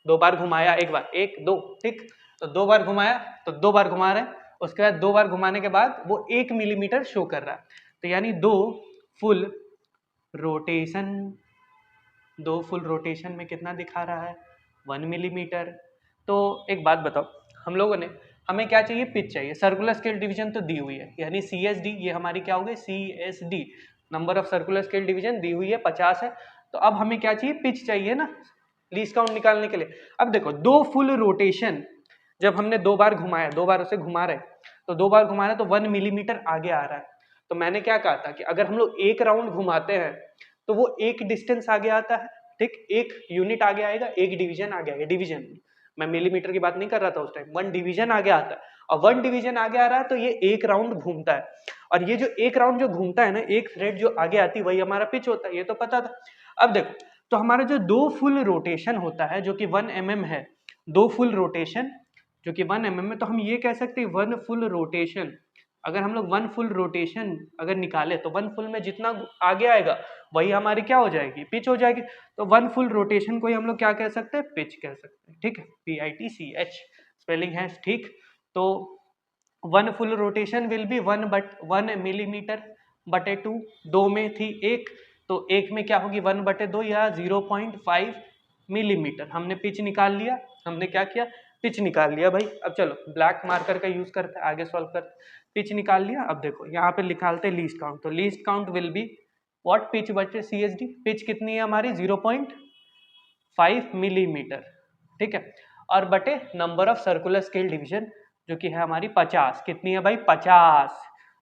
2 बार घुमाया, एक बार 1 2, ठीक, तो 2 बार घुमाया, तो 2 बार घुमा रहे हैं, उसके बाद 2 बार घुमाने के बाद वो 1 मिलीमीटर शो कर रहा है, तो यानी 2 फुल रोटेशन, 2 फुल रोटेशन में कितना दिखा रहा है, 1 मिलीमीटर। तो एक बात बताओ, हम लोगों ने, हमें क्या चाहिए, पिच चाहिए, सर्कुलर स्केल डिवीजन तो दी हुई है, यानी CSD, ये हमारी क्या हो गई, CSD, number of circular scale division दी हुई है 50 है, तो अब हमें क्या चाहिए, पिच चाहिए ना लीस्ट काउंट निकालने के लिए। अब देखो 2 फुल रोटेशन, जब हमने 2 बार घुमाया, 2 बार उसे घुमा रहे, तो 2 बार घुमा रहे तो 1 मिलीमीटर आगे आ रहा है, तो मैंने क्या कहा था कि अगर हम लोग एक राउंड घुमाते हैं तो वो एक डिस्टेंस आगे आता है, ठीक, एक यूनिट आगे आएगा, एक डिवीजन आगे आएगा, डिवीजन मैं मिलीमीटर की बात नहीं कर रहा था उस टाइम, 1 डिवीजन आगे आता है, और 1 डिवीजन आगे आ रहा है तो ये एक राउंड घूमता है, और ये जो एक राउंड जो घूमता है ना, एक थ्रेड जो आगे आती है वही हमारा पिच होता है, ये तो पता था। अब देखो, तो हमारा जो 2 फुल रोटेशन होता है जो कि 1 mm है, 2 फुल रोटेशन जो कि 1 mm है, तो हम ये कह सकते हैं 1 फुल रोटेशन, अगर हम लोग 1 फुल रोटेशन अगर निकाले तो 1 फुल में जितना आगे आएगा वही हमारी क्या हो जाएगी, पिच हो जाएगी। तो 1 फुल रोटेशन को ही हम लोग क्या कह सकते हैं, पिच कह सकते हैं, ठीक है, PITCH स्पेलिंग है, ठीक। तो 1 full rotation will be 1 millimetre बटे 2, 2 में थी 1, तो 1 में क्या होगी 1/2 या 0.5 मिलीमीटर। हमने पिच निकाल लिया, हमने क्या किया, पिच निकाल लिया भाई। अब चलो ब्लैक मार्कर का यूज करते हैं, आगे सॉल्व करते हैं। पिच निकाल लिया, अब देखो यहाँ पे निकालते हैं लीस्ट काउंट, तो least count will be what, pitch बटे CSD। पिच कितनी है हमारी 0.5 मिलीमीटर, ठीक है, और बटे number of circular scale division जो कि है हमारी 50, कितनी है भाई 50,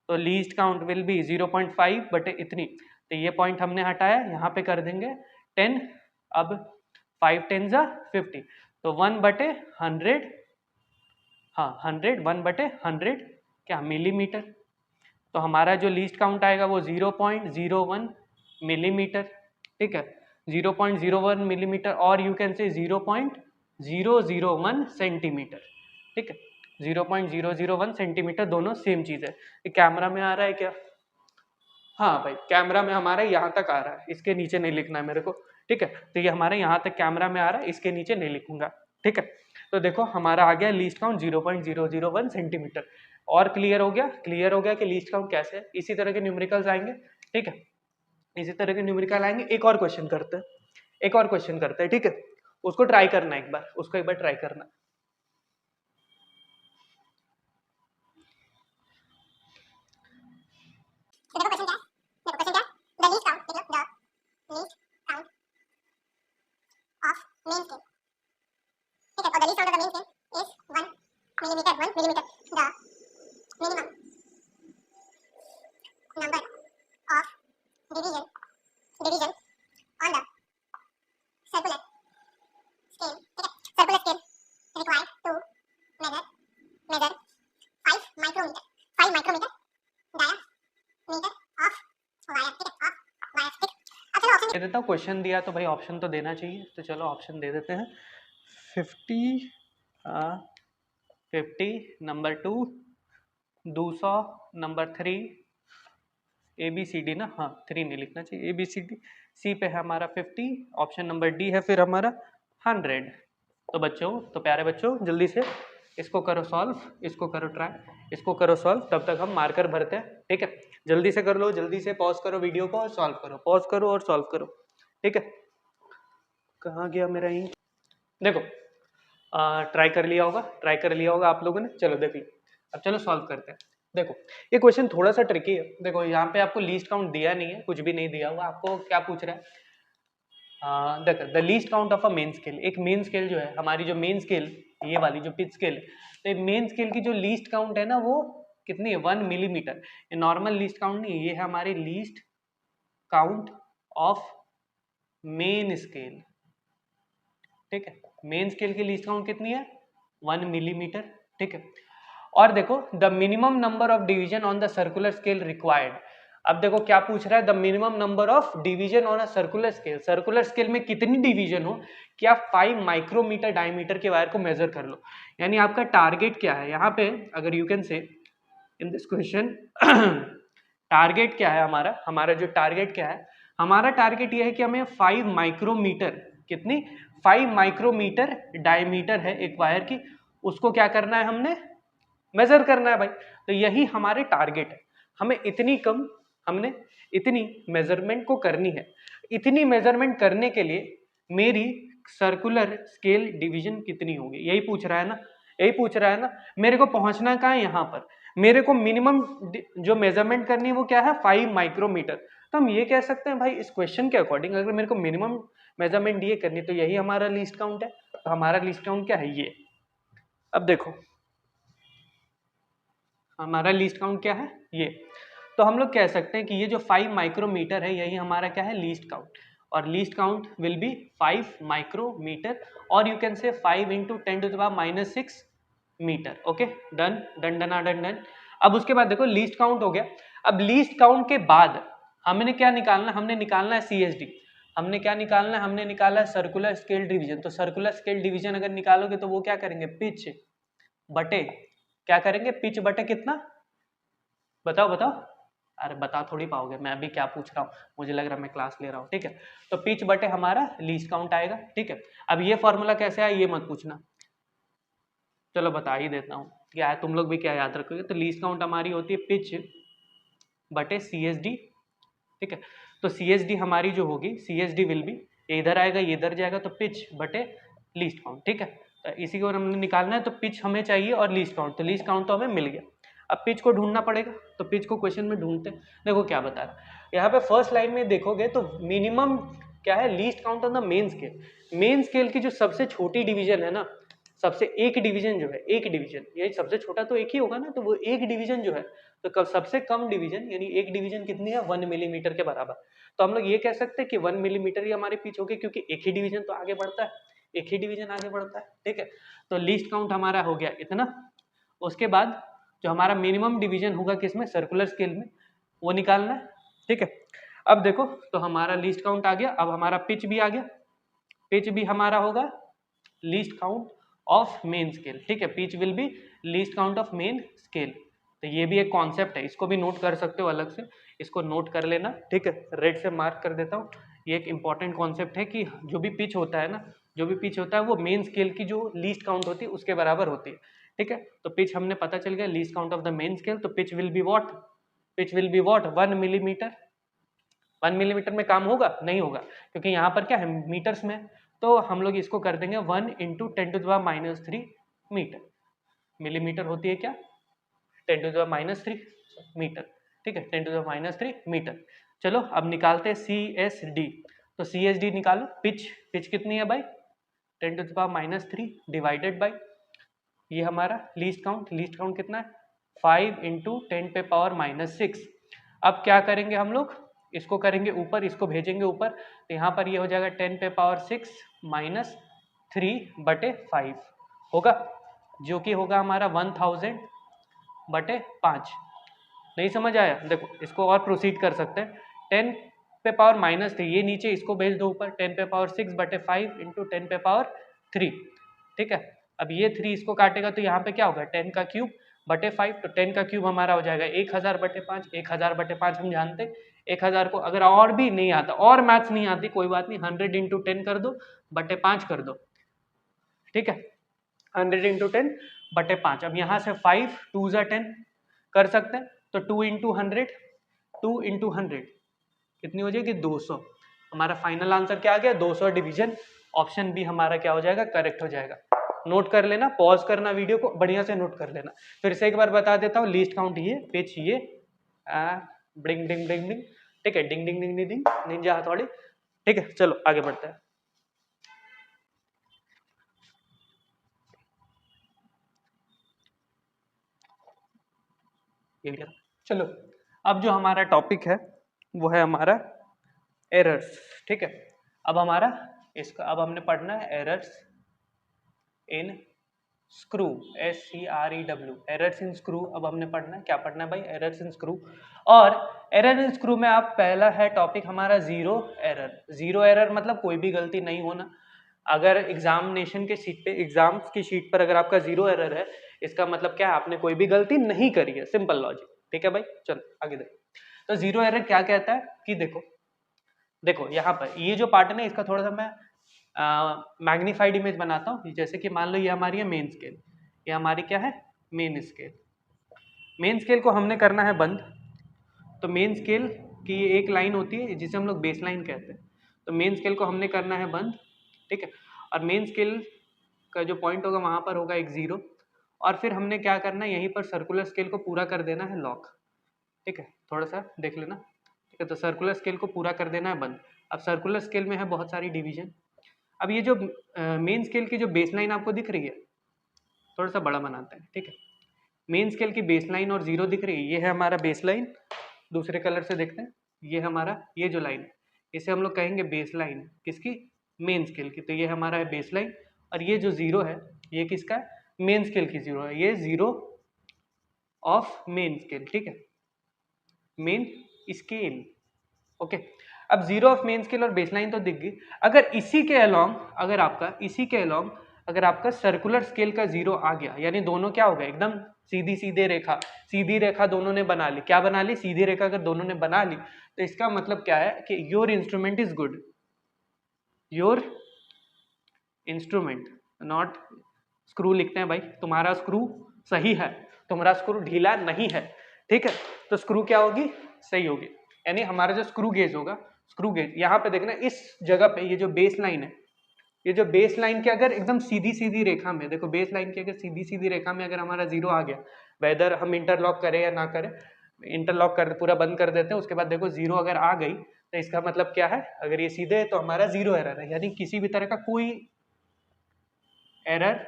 तो लीस्ट काउंट विल बी 0.5 बटे इतनी, तो ये पॉइंट हमने हटाया, यहाँ पे कर देंगे 10, अब 5 10 50, तो 1/100, हाँ 100, 1/100 क्या मिलीमीटर, तो हमारा जो लीस्ट काउंट आएगा वो 0.01 मिलीमीटर, ठीक है, 0.01 मिलीमीटर, और यू कैन से 0.001 सेंटीमीटर, ठीक है, 0.001 सेंटीमीटर, दोनों सेम चीज है। ये कैमरा में आ रहा है क्या, हाँ भाई कैमरा में हमारा यहाँ तक आ रहा है, इसके नीचे नहीं लिखना है मेरे को, ठीक है, तो ये हमारे यहाँ तक कैमरा में आ रहा है, इसके नीचे नहीं लिखूंगा, ठीक है। तो देखो हमारा आ गया लीस्ट काउंट 0.001 सेंटीमीटर, और क्लियर हो गया, क्लियर हो गया कि लीस्ट काउंट कैसे है। इसी तरह के न्यूमेरिकल्स आएंगे, ठीक है, इसी तरह के न्यूमेरिकल आएंगे। एक और क्वेश्चन करते हैं, एक और क्वेश्चन करते हैं, ठीक है, उसको ट्राई करना एक बार, उसको एक बार ट्राई करना। दे देता हूँ, क्वेश्चन दिया तो भाई ऑप्शन तो देना चाहिए, तो चलो ऑप्शन दे देते हैं। 50 नंबर 2, 200 नंबर 3, ABCD ना, हाँ 3 नहीं लिखना चाहिए, ABCD, सी पे है हमारा 50, ऑप्शन नंबर डी है फिर हमारा 100। तो बच्चों, तो प्यारे बच्चों, जल्दी से इसको करो सॉल्व, इसको करो ट्राई, इसको करो सॉल्व, तब तक हम मार्कर भरते हैं, ठीक है। जल्दी से कर लो, जल्दी से पॉज करो वीडियो को और सॉल्व करो, पॉज करो और सॉल्व करो, ठीक है। कहाँ गया मेरा इंक, देखो ट्राई कर लिया होगा, ट्राई कर लिया होगा आप लोगों ने, चलो देख लो। अब चलो सॉल्व करते हैं। देखो ये क्वेश्चन थोड़ा सा ट्रिकी है, देखो यहाँ पे आपको लीस्ट काउंट दिया नहीं है, कुछ भी नहीं दिया हुआ, आपको क्या पूछ रहा है, देखो the least count of a main scale, एक मेन स्केल जो है हमारी, जो मेन स्केल ये वाली जो पिच स्केल है, तो मेन स्केल की जो लीस्ट काउंट है ना वो कितनी है, 1 मिलीमीटर। ये नॉर्मल लीस्ट काउंट नहीं है, ये है हमारी least count of main scale, ठीक है, मेन स्केल की लीस्ट काउंट कितनी है 1 मिलीमीटर, ठीक है। और देखो the minimum number of division on the circular scale required, अब देखो क्या पूछ रहा है, the minimum number of division on a circular scale, circular scale में कितनी डिवीजन हो कि आप 5 माइक्रोमीटर डायमीटर के वायर को मेजर कर लो, यानी आपका टारगेट क्या है यहाँ पे, अगर यू कैन से इन दिस क्वेश्चन टारगेट क्या है हमारा, हमारा जो टारगेट क्या है, हमारा टारगेट ये है कि हमें 5 माइक्रोमीटर, कितनी 5 माइक्रोमीटर डायमीटर है एक वायर की, उसको क्या करना है हमने मेजर करना है भाई, तो यही हमारे टारगेट है, हमें इतनी कम, हमने इतनी मेजरमेंट को करनी है, इतनी मेजरमेंट करने के लिए मेरी सर्कुलर स्केल डिवीजन कितनी होगी, यही पूछ रहा है ना, यही पूछ रहा है ना, मेरे को पहुंचना कहाँ है यहाँ पर, मेरे को मिनिमम जो मेजरमेंट करनी है वो क्या है 5 माइक्रोमीटर, तो हम ये कह सकते हैं भाई इस क्वेश्चन के अकॉर्डिंग अगर मेरे को मिनिमम मेजरमेंट ये करनी तो यही हमारा लीस्ट काउंट है, तो हमारा लीस्ट काउंट क्या है ये, अब देखो हमारा लीस्ट काउंट क्या है ये, तो हम लोग कह सकते हैं कि ये जो 5 माइक्रोमीटर है यही हमारा क्या है लीस्ट काउंट, और least count will be 5 micrometre और you can say 5 into 10⁻⁻6 metre. Okay, done done done done done. अब उसके बाद देखो लीस्ट काउंट हो गया। अब लीस्ट काउंट के बाद हमने क्या निकालना, हमने निकालना है CSD। हमने क्या निकालना है, हमने निकाला है सर्कुलर स्केल डिवीजन। तो सर्कुलर स्केल डिवीजन अगर निकालोगे तो वो क्या करेंगे, पिच बटे क्या करेंगे, पिच बटे कितना, बताओ बताओ। अरे बता थोड़ी पाओगे, मैं भी क्या पूछ रहा हूँ, मुझे लग रहा है मैं क्लास ले रहा हूँ। ठीक है, तो पिच बटे हमारा लीस्ट काउंट आएगा। ठीक है, अब ये फॉर्मूला कैसे आया ये मत पूछना, चलो बता ही देता हूँ क्या है, तुम लोग भी क्या याद रखोगे। तो लीस्ट काउंट हमारी होती है पिच बटे CSD। ठीक है, तो CSD हमारी जो होगी, CSD विल बी, ये इधर आएगा ये इधर जाएगा, तो पिच बटे लीस्ट काउंट। ठीक है, तो इसी को हमने निकालना है। तो पिच हमें चाहिए और लीस्ट काउंट, तो लीस्ट काउंट तो हमें मिल गया। अब पिच को ढूंढना पड़ेगा, तो पिच को क्वेश्चन में ढूंढते हैं। देखो क्या बता रहा है यहाँ पे, फर्स्ट लाइन में देखोगे तो मिनिमम क्या है, least count on the main scale. Main scale की जो सबसे छोटी डिवीजन है ना, सबसे एक डिवीजन जो है, एक डिवीजन, ये सबसे छोटा तो एक ही होगा ना, तो वो एक डिवीजन जो है, तो सबसे कम डिवीजन यानी एक डिवीजन कितनी है, 1 मिलीमीटर के बराबर। तो हम लोग ये कह सकते हैं कि 1 मिलीमीटर ही हमारे पिच होगी, क्योंकि एक ही डिवीजन तो आगे बढ़ता है, एक ही डिवीजन आगे बढ़ता है। ठीक है, तो लीस्ट काउंट हमारा हो गया इतना। उसके बाद जो हमारा मिनिमम डिवीजन होगा किसमें, सर्कुलर स्केल में, वो निकालना है। ठीक है, अब देखो तो हमारा लीस्ट काउंट आ गया, अब हमारा पिच भी आ गया। पिच भी हमारा होगा least count of main scale. ठीक है, pitch will B least count of main scale. तो ये भी एक कॉन्सेप्ट है, इसको भी नोट कर सकते हो अलग से, इसको नोट कर लेना। ठीक है, रेड से मार्क कर देता हूँ। ये एक इंपॉर्टेंट कॉन्सेप्ट है कि जो भी पिच होता है ना, जो भी पिच होता है वो मेन स्केल की जो लीस्ट काउंट होती है उसके बराबर होती है। ठीक है, तो पिच हमने पता चल गया, least count of the main scale. तो pitch will be what, pitch will be what, 1 millimetre. 1 millimetre में काम होगा, नहीं होगा, क्योंकि यहाँ पर क्या है, मीटर्स में। तो हम लोग इसको कर देंगे 1 इंटू 10⁻³ मीटर। मिलीमीटर होती है क्या, 10⁻³ मीटर। ठीक है, 10⁻³ मीटर। चलो अब निकालते हैं CSD। तो CSD निकालो, पिच, पिच कितनी है भाई, 10⁻³ डिवाइडेड बाई ये हमारा लीस्ट काउंट, लीस्ट काउंट कितना है, 5 इंटू 10⁻⁻6। अब क्या करेंगे हम लोग, इसको करेंगे ऊपर, इसको भेजेंगे ऊपर, तो यहाँ पर ये हो जाएगा 10⁻6 - 3 बटे 5 होगा, जो कि होगा हमारा 1000 बटे 5। नहीं समझ आया, देखो इसको और प्रोसीड कर सकते हैं। 10⁻³ ये नीचे, इसको भेज दो ऊपर, 10⁻6 बटे 5 इंटू 10⁻3। ठीक है, अब ये 3 इसको काटेगा तो यहाँ पे क्या होगा, 10 का क्यूब बटे 5। तो 10 का क्यूब हमारा हो जाएगा 1000 बटे 5। 1000 बटे 5 हम जानते हैं, 1000 को अगर और भी नहीं आता, और मैथ्स नहीं आती कोई बात नहीं, 100 इंटू 10 कर दो बटे 5 कर दो। ठीक है, 100 इंटू 10 बटे 5। अब यहाँ से 5 2 ज़ा 10 कर सकते हैं, तो 2 इंटू 100, 2 इंटू 100 कितनी हो जाएगी, 200। हमारा फाइनल आंसर क्या आ गया, 200 डिवीजन। ऑप्शन बी हमारा क्या हो जाएगा, करेक्ट हो जाएगा। नोट कर लेना, पॉज करना वीडियो को, बढ़िया से नोट कर लेना। फिर से एक बार बता देता हूँ, लीस्ट काउंट ये, पिच ये, डिंग डिंग डिंग डिंग। ठीक है, डिंग डिंग डिंग डिंग डिंग, निंजा हथौड़ी। ठीक है, चलो आगे बढ़ते हैं। चलो अब जो हमारा टॉपिक है वो है हमारा एरर्स। ठीक है, अब हमारा इसका, अब हमने पढ़ना है errors in screw, SCREW, errors in screw. अब हमने पढ़ना है, क्या पढ़ना है भाई, एरर्स इन स्क्रू। और एरर इन स्क्रू में आप पहला है टॉपिक हमारा जीरो एरर। जीरो एरर मतलब कोई भी गलती नहीं होना। अगर एग्जामिनेशन के शीट पे, एग्जाम्स की शीट पर अगर आपका जीरो एरर है, इसका मतलब क्या है, आपने कोई भी गलती नहीं करी है, सिंपल लॉजिक। ठीक है भाई, चलो आगे देखो। तो जीरो एरर क्या कहता है कि देखो, देखो यहाँ पर ये जो पार्ट है ना, इसका थोड़ा सा मैं मैग्नीफाइड इमेज बनाता हूँ। जैसे कि मान लो ये हमारी है मेन स्केल, ये हमारी क्या है, मेन स्केल। मेन स्केल को हमने करना है बंद। तो मेन स्केल की ये एक लाइन होती है जिसे हम लोग बेस लाइन कहते हैं। तो मेन स्केल को हमने करना है बंद। ठीक है, और मेन स्केल का जो पॉइंट होगा वहाँ पर होगा एक 0, और फिर हमने क्या करना है, यहीं पर सर्कुलर स्केल को पूरा कर देना है लॉक। ठीक है, थोड़ा सा देख लेना। ठीक है, तो सर्कुलर स्केल को पूरा कर देना है बंद। अब सर्कुलर स्केल में है बहुत सारी डिवीजन। अब ये जो मेन स्केल की जो बेसलाइन आपको दिख रही है, थोड़ा सा बड़ा बनाते हैं। ठीक है, मेन स्केल की बेसलाइन और 0 दिख रही है, ये है हमारा बेसलाइन। दूसरे कलर से देखते हैं, ये हमारा, ये जो लाइन है इसे हम लोग कहेंगे बेसलाइन, किसकी? मेन स्केल की। तो ये हमारा है बेसलाइन, और ये जो जीरो है ये किसका है? मेन स्केल की जीरो है, ये जीरो ऑफ मेन स्केल, ठीक है, मेन स्केल। ओके, अब जीरो ऑफ मेन स्केल और बेसलाइन तो दिख गई। अगर इसी के अलोंग, अगर आपका सर्कुलर स्केल का जीरो आ गया, यानी दोनों क्या हो गए? एकदम सीधी सीधी रेखा दोनों ने बना ली। क्या बना ली? सीधी रेखा अगर दोनों ने बना ली तो इसका मतलब क्या है कि your instrument is good, your instrument, not screw लिखते हैं भाई, तुम्हारा स्क्रू सही है, तुम्हारा स्क्रू ढीला नहीं है, ठीक है। तो स्क्रू क्या होगी? सही होगी। यानी हमारा जो स्क्रू गेज होगा, स्क्रू गेज यहाँ पे देखना, इस जगह पे ये जो बेस लाइन है, ये जो बेस लाइन के अगर एकदम सीधी सीधी रेखा में, देखो बेस लाइन की अगर सीधी सीधी रेखा में अगर हमारा जीरो आ गया, वेदर हम इंटरलॉक करें या ना करें, इंटरलॉक कर पूरा बंद कर देते हैं, उसके बाद देखो जीरो अगर आ गई तो इसका मतलब क्या है? अगर ये सीधे है तो हमारा जीरो एरर है, यानी किसी भी तरह का कोई एरर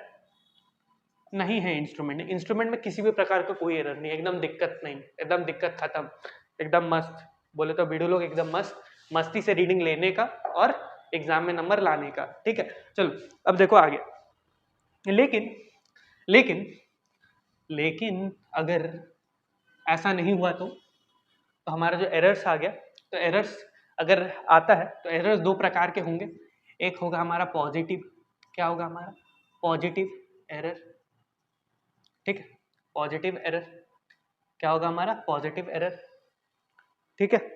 नहीं है इंस्ट्रूमेंट में किसी भी प्रकार का कोई एरर नहीं, एकदम दिक्कत नहीं, एकदम दिक्कत खत्म, एकदम मस्त। बोले तो वीडियो लोग एकदम मस्ती से रीडिंग लेने का और एग्जाम में नंबर लाने का, ठीक है। चलो अब देखो आगे। लेकिन लेकिन लेकिन अगर ऐसा नहीं हुआ तो हमारा जो एरर्स आ गया, तो एरर्स अगर आता है तो एरर्स दो प्रकार के होंगे। एक होगा हमारा पॉजिटिव, क्या होगा हमारा? पॉजिटिव एरर, ठीक है, पॉजिटिव एरर। क्या होगा हमारा? पॉजिटिव एरर, ठीक है।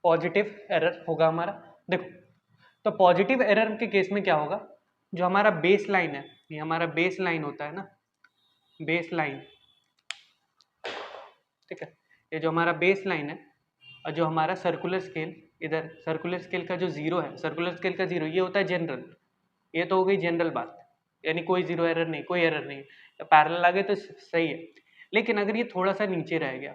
पॉजिटिव एरर होगा हमारा। देखो, तो पॉजिटिव एरर के केस में क्या होगा? जो हमारा बेस लाइन है, ये हमारा बेस लाइन होता है ना, बेस लाइन, ठीक है, ये जो हमारा बेस लाइन है और जो हमारा सर्कुलर स्केल, इधर सर्कुलर स्केल का जो जीरो है, सर्कुलर स्केल का जीरो, ये होता है जनरल। ये तो हो गई जनरल बात, यानी कोई जीरो एरर नहीं, कोई एरर नहीं, पैरेलल आ गए तो सही है। लेकिन अगर ये थोड़ा सा नीचे रह गया,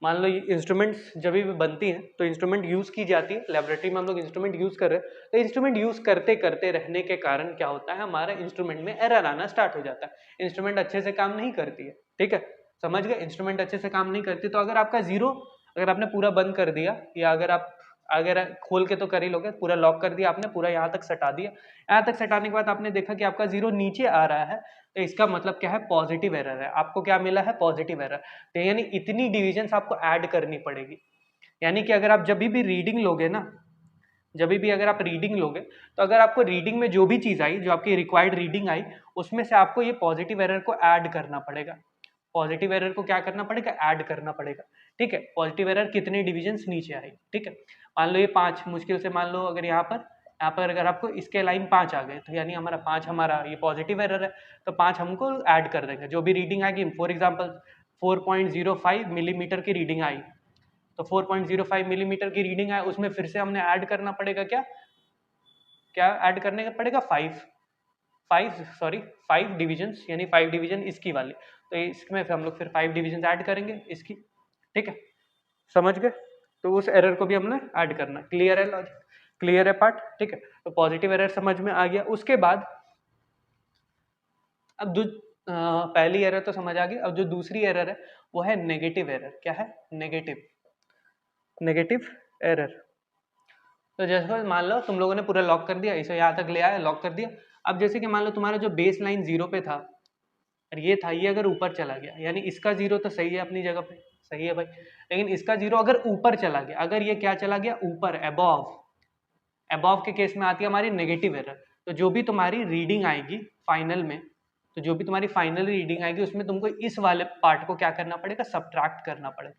मान लो ये इंस्ट्रूमेंट्स जब भी बनती हैं तो इंस्ट्रूमेंट यूज की जाती है, लेबोरेटरी में हम लोग इंस्ट्रूमेंट यूज कर रहे हैं, तो इंस्ट्रूमेंट यूज करते करते रहने के कारण क्या होता है? हमारा इंस्ट्रूमेंट में एरर आना स्टार्ट हो जाता है, इंस्ट्रूमेंट अच्छे से काम नहीं करती है, ठीक है, समझ गए? इंस्ट्रूमेंट अच्छे से काम नहीं करती, तो अगर आपका जीरो, अगर आपने पूरा बंद कर दिया, या अगर खोल के तो कर ही लोगे, पूरा लॉक कर दिया आपने, पूरा यहाँ तक सटा दिया, यहाँ तक सटाने के बाद आपने देखा कि आपका जीरो नीचे आ रहा है, तो इसका मतलब क्या है? पॉजिटिव एरर है। आपको क्या मिला है? Positive error. तो यानी इतनी डिविजन्स आपको ऐड करनी पड़ेगी। यानी कि अगर आप जब भी रीडिंग लोगे ना, जब भी अगर आप रीडिंग लोगे, तो अगर आपको रीडिंग में जो भी चीज आई, जो आपकी रिक्वायर्ड रीडिंग आई, उसमें से आपको ये पॉजिटिव एरर को ऐड करना पड़ेगा। पॉजिटिव एरर को क्या करना पड़ेगा? ऐड करना पड़ेगा, ठीक है। पॉजिटिव एरर कितने डिविजन्स नीचे आई, ठीक है। मान लो ये 5, मुश्किल से मान लो अगर यहाँ पर अगर आपको इसके लाइन 5 आ गए, तो यानी हमारा 5 हमारा ये पॉजिटिव एरर है, तो 5 हमको ऐड कर देंगे। जो भी रीडिंग आएगी, फॉर एग्जाम्पल 4.05 मिलीमीटर की रीडिंग आई, तो 4.05 मिलीमीटर की रीडिंग आए, उसमें फिर से हमने ऐड करना पड़ेगा, क्या क्या ऐड करने का पड़ेगा? 5 डिविजन्स, यानी 5 डिवीजन इसकी वाली, तो इसमें फिर हम लोग फिर 5 डिविजन ऐड करेंगे इसकी, ठीक है, समझ गए? तो उस एरर को भी हमने ऐड करना। क्लियर है लॉजिक? क्लियर है पार्ट, ठीक है। तो पॉजिटिव एरर समझ में आ गया। उसके बाद अब जो पहली एरर तो समझ आ गई, अब जो दूसरी एरर है वो है नेगेटिव एरर। क्या है? Negative error. तो जैसे मान लो तुम लोगों ने पूरा लॉक कर दिया, इसे यहाँ तक ले आया, लॉक कर दिया। अब जैसे कि मान लो तुम्हारा जो बेस लाइन जीरो पे था और ये था, ये अगर ऊपर चला गया, यानी इसका जीरो तो सही है अपनी जगह पे, सही है भाई, लेकिन इसका जीरो अगर ऊपर चला गया, अगर ये क्या चला गया? ऊपर, अबव, अबव के केस में आती है हमारी नेगेटिव एरर। तो जो भी तुम्हारी रीडिंग आएगी फाइनल में, तो जो भी तुम्हारी फाइनल रीडिंग आएगी उसमें तुमको इस वाले पार्ट को क्या करना पड़ेगा? सब्ट्रैक्ट करना पड़ेगा।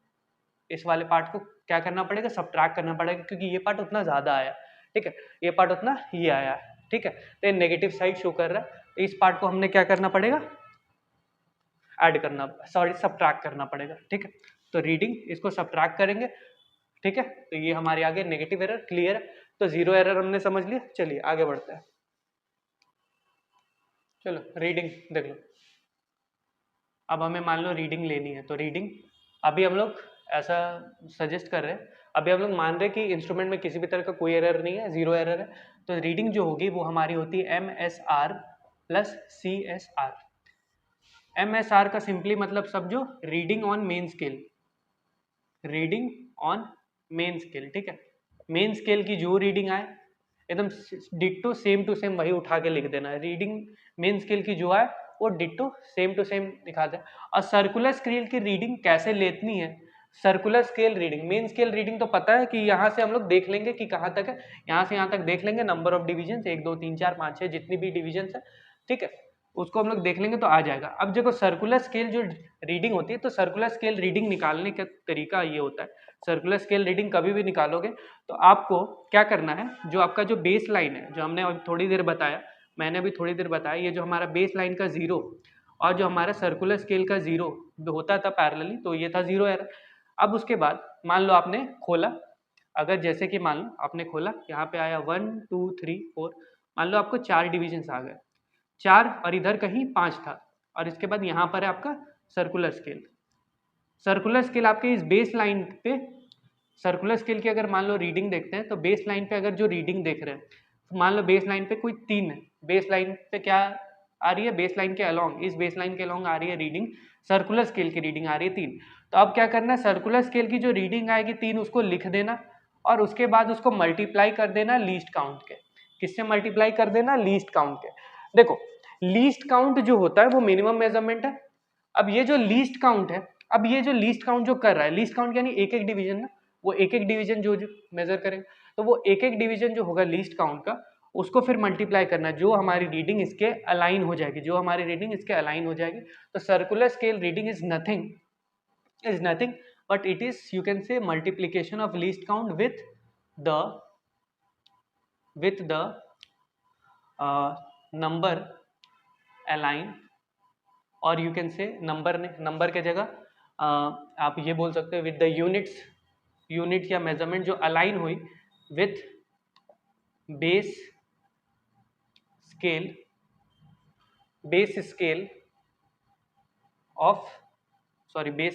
इस वाले पार्ट को क्या करना पड़ेगा? सब्ट्रैक्ट करना पड़ेगा, क्योंकि ये पार्ट उतना ज्यादा आया, ठीक है, ये पार्ट उतना ये आया, ठीक है, तो ये नेगेटिव साइड शो कर रहा है, तो इस पार्ट को हमने क्या करना पड़ेगा? ऐड करना, सॉरी सब्ट्रैक्ट करना पड़ेगा, ठीक है। तो रीडिंग इसको सब्ट्रैक्ट करेंगे, ठीक है, तो ये हमारे आगे नेगेटिव एरर। क्लियर है? तो जीरो एरर हमने समझ लिया। चलिए आगे बढ़ते हैं। चलो रीडिंग देख लो। अब हमें मान लो रीडिंग लेनी है, तो रीडिंग अभी हम लोग ऐसा सजेस्ट कर रहे हैं, अभी हम लोग मान रहे हैं कि इंस्ट्रूमेंट में किसी भी तरह का कोई एरर नहीं है, जीरो एरर है, तो रीडिंग जो होगी वो हमारी होती है MSR प्लस CSR। MSR का सिंपली मतलब समझो reading on main scale, reading on main scale, ठीक है। मेन स्केल की जो रीडिंग आए एकदम डिट्टो सेम टू सेम वही उठा के लिख देना। रीडिंग मेन स्केल की जो आए वो डिट्टो सेम टू सेम दिखा दे। और सर्कुलर स्केल की रीडिंग कैसे लेनी है, circular scale reading, main scale reading तो पता है कि यहाँ से हम लोग देख लेंगे कि कहाँ तक है, यहाँ से यहाँ तक देख लेंगे, नंबर ऑफ डिविजन 1 2 3 4 5 6 जितनी भी डिविजन है, ठीक है, उसको हम लोग देख लेंगे तो आ जाएगा। अब देखो सर्कुलर स्केल जो रीडिंग होती है, तो सर्कुलर स्केल रीडिंग निकालने का तरीका ये होता है, सर्कुलर स्केल रीडिंग कभी भी निकालोगे तो आपको क्या करना है, जो आपका जो बेस लाइन है, जो हमने अभी थोड़ी देर बताया, मैंने अभी थोड़ी देर बताया, ये जो हमारा बेस लाइन का 0 और जो हमारा सर्कुलर स्केल का 0 होता था पैरेलली, तो ये था 0 एरर। अब उसके बाद मान लो आपने खोला, अगर जैसे कि मान लो आपने खोला, यहाँ पे आया 1 2 3 4, मान लो आपको 4 डिविजन आ गए, 4 और इधर कहीं 5 था, और इसके बाद यहाँ पर है आपका सर्कुलर स्केल। सर्कुलर स्केल आपके इस बेस लाइन पे, सर्कुलर स्केल की अगर मान लो रीडिंग देखते हैं, तो बेस लाइन पे अगर जो रीडिंग देख रहे हैं, तो मान लो बेस लाइन पे कोई 3 है, बेस लाइन पे क्या आ रही है, बेस लाइन के अलोंग, इस बेस लाइन के अलोंग आ रही है रीडिंग, सर्कुलर स्केल की रीडिंग आ रही है 3। तो अब क्या करना है, सर्कुलर स्केल की जो रीडिंग आएगी 3 उसको लिख देना, और उसके बाद उसको मल्टीप्लाई कर देना लीस्ट काउंट के। किससे मल्टीप्लाई कर देना, लीस्ट काउंट के। देखो लीस्ट काउंट जो होता है वो मिनिमम मेजरमेंट है। अब ये जो लीस्ट काउंट है, अब ये जो लीस्ट काउंट जो कर रहा है, लीस्ट काउंट यानी एक एक डिवीजन ना, वो एक एक डिवीजन जो मेजर करेगा, तो वो एक एक डिवीजन जो होगा लीस्ट काउंट का, उसको फिर मल्टीप्लाई करना, जो हमारी रीडिंग इसके अलाइन हो जाएगी, जो हमारी रीडिंग इसके अलाइन हो जाएगी। तो circular scale reading is nothing but it is, you can से, multiplication of least count with the number align, और यू कैन से नंबर के जगह आप ये बोल सकते हो विद द यूनिट्स या मेजरमेंट जो अलाइन हुई with base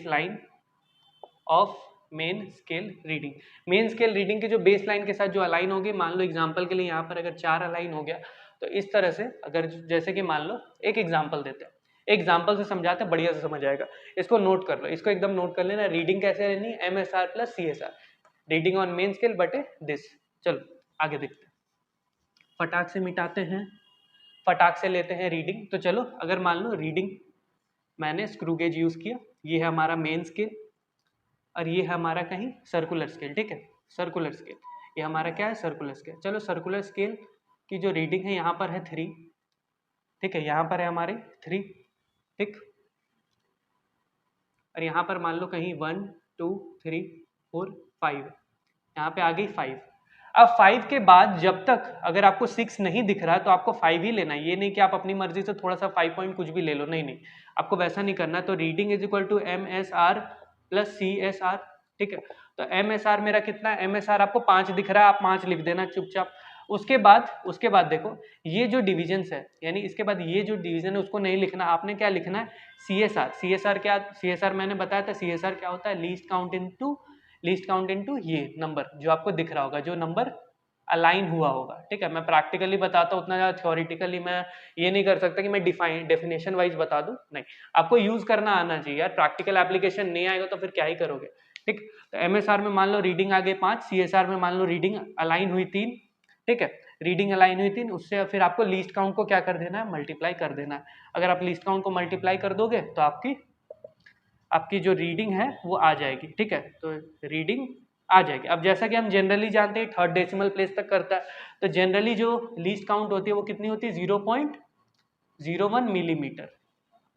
line of main scale reading. Main scale reading की जो बेस लाइन के साथ जो अलाइन होगी, मान लो एग्जांपल के लिए यहाँ पर अगर 4 अलाइन हो गया, तो इस तरह से अगर जैसे कि मान लो एक एग्जांपल देते हैं, एग्जांपल से समझाते हैं, बढ़िया से समझ आएगा, इसको नोट कर लो, इसको एकदम नोट कर लेना। रीडिंग कैसे लेनी है, MSR plus CSR, reading on main scale बटे दिस। चलो आगे देखते हैं, फटाक से मिटाते हैं, फटाक से लेते हैं रीडिंग। तो चलो अगर मान लो रीडिंग मैंने स्क्रू गेज यूज किया, ये है हमारा मेन स्केल और ये है हमारा कहीं सर्कुलर स्केल, ठीक है, सर्कुलर स्केल, ये हमारा क्या है, सर्कुलर स्केल। चलो सर्कुलर स्केल की जो रीडिंग है यहाँ पर है 3, ठीक है, यहाँ पर है हमारे 3, ठीक, और यहाँ पर मान लो कहीं 1 2 3 4 5, यहाँ पे आ गई 5। अब 5 के बाद जब तक अगर आपको 6 नहीं दिख रहा है तो आपको 5 ही लेना है, ये नहीं कि आप अपनी मर्जी से थोड़ा सा 5 पॉइंट कुछ भी ले लो, नहीं, आपको वैसा नहीं करना। तो reading is equal to MSR plus CSR, ठीक है। तो MSR मेरा कितना है, MSR आपको 5 दिख रहा है, आप 5 लिख देना चुपचाप। उसके बाद देखो ये जो डिविजन है, यानी इसके बाद ये जो डिवीजन है उसको नहीं लिखना, आपने क्या लिखना है, CSR क्या, CSR मैंने बताया था, CSR क्या होता है, लीस्ट काउंट इनटू ये नंबर जो आपको दिख रहा होगा, जो नंबर अलाइन हुआ होगा, ठीक है। मैं प्रैक्टिकली बताता हूँ, उतना ज़्यादा थ्योरेटिकली मैं ये नहीं कर सकता कि मैं डेफिनेशन वाइज बता दूँ, नहीं, आपको यूज करना आना चाहिए यार, प्रैक्टिकल एप्लीकेशन नहीं आएगा तो फिर क्या ही करोगे, ठीक। तो MSR में मान लो रीडिंग आ गई 5, CSR में मान लो रीडिंग अलाइन हुई 3, ठीक है, रीडिंग अलाइन हुई 3, उससे फिर आपको लीस्ट काउंट को क्या कर देना है, मल्टीप्लाई कर देना है। अगर आप लीस्ट काउंट को मल्टीप्लाई कर दोगे तो आपकी जो रीडिंग है वो आ जाएगी, ठीक है, तो रीडिंग आ जाएगी। अब जैसा कि हम जनरली जानते हैं 3rd डेसिमल प्लेस तक करता है, तो जनरली जो लीस्ट काउंट होती है वो कितनी होती है, 0.01 मिलीमीटर,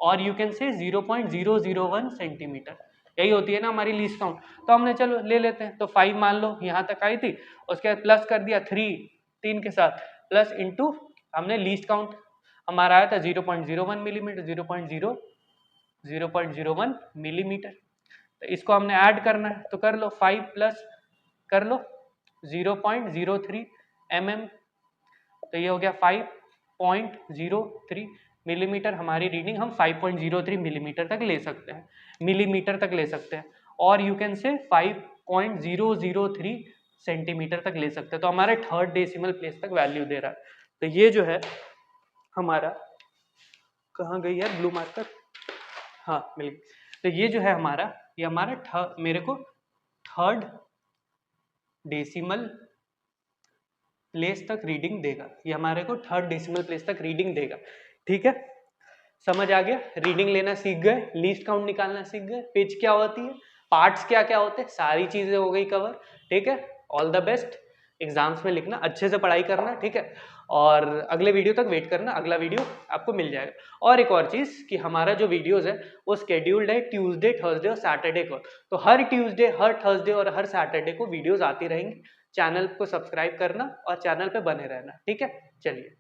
और यू कैन से 0.001 सेंटीमीटर, यही होती है ना हमारी लीस्ट काउंट। तो हमने चलो ले लेते हैं, तो 5 मान लो यहाँ तक आई थी, उसके बाद प्लस कर दिया 3 के साथ, प्लस इंटू हमने लीस्ट काउंट हमारा आया था 0.01 मिलीमीटर, 0.01 मिलीमीटर, तो इसको हमने ऐड करना है, तो कर लो 5 प्लस कर लो 0.03 mm, तो ये हो गया 5.03 मिलीमीटर। हमारी रीडिंग हम 5.03 मिलीमीटर तक ले सकते हैं, मिलीमीटर तक ले सकते हैं, और यू कैन से 5 0.003 सेंटीमीटर तक ले सकते हैं। तो हमारे थर्ड डेसिमल प्लेस तक वैल्यू दे रहा है। तो ये जो है हमारा, कहाँ गई है ब्लू मार्कर, हाँ मिल गई। तो ये जो है हमारा, ये हमारा मेरे को थर्ड डेसिमल प्लेस तक रीडिंग देगा। ये हमारे को थर्ड डेसिमल प्लेस तक रीडिंग देगा। ठीक है, समझ आ गया? रीडिंग लेना सीख गए, लीस्ट काउंट निकालना सीख गए, पिच क्या होती है, पार्ट्स क्या क्या होते हैं, सारी चीजें हो गई कवर। ठीक है, ऑल द बेस्ट, एग्जाम्स में लिखना, अच्छे से पढ़ाई करना। ठीक है, और अगले वीडियो तक वेट करना, अगला वीडियो आपको मिल जाएगा। और एक और चीज कि हमारा जो वीडियोस है वो शेड्यूल्ड है ट्यूसडे, थर्सडे और सैटरडे को। तो हर ट्यूसडे, हर थर्सडे और हर सैटरडे को वीडियोस आती रहेंगी। चैनल को सब्सक्राइब करना और चैनल पे बने रहना। ठीक है, चलिए।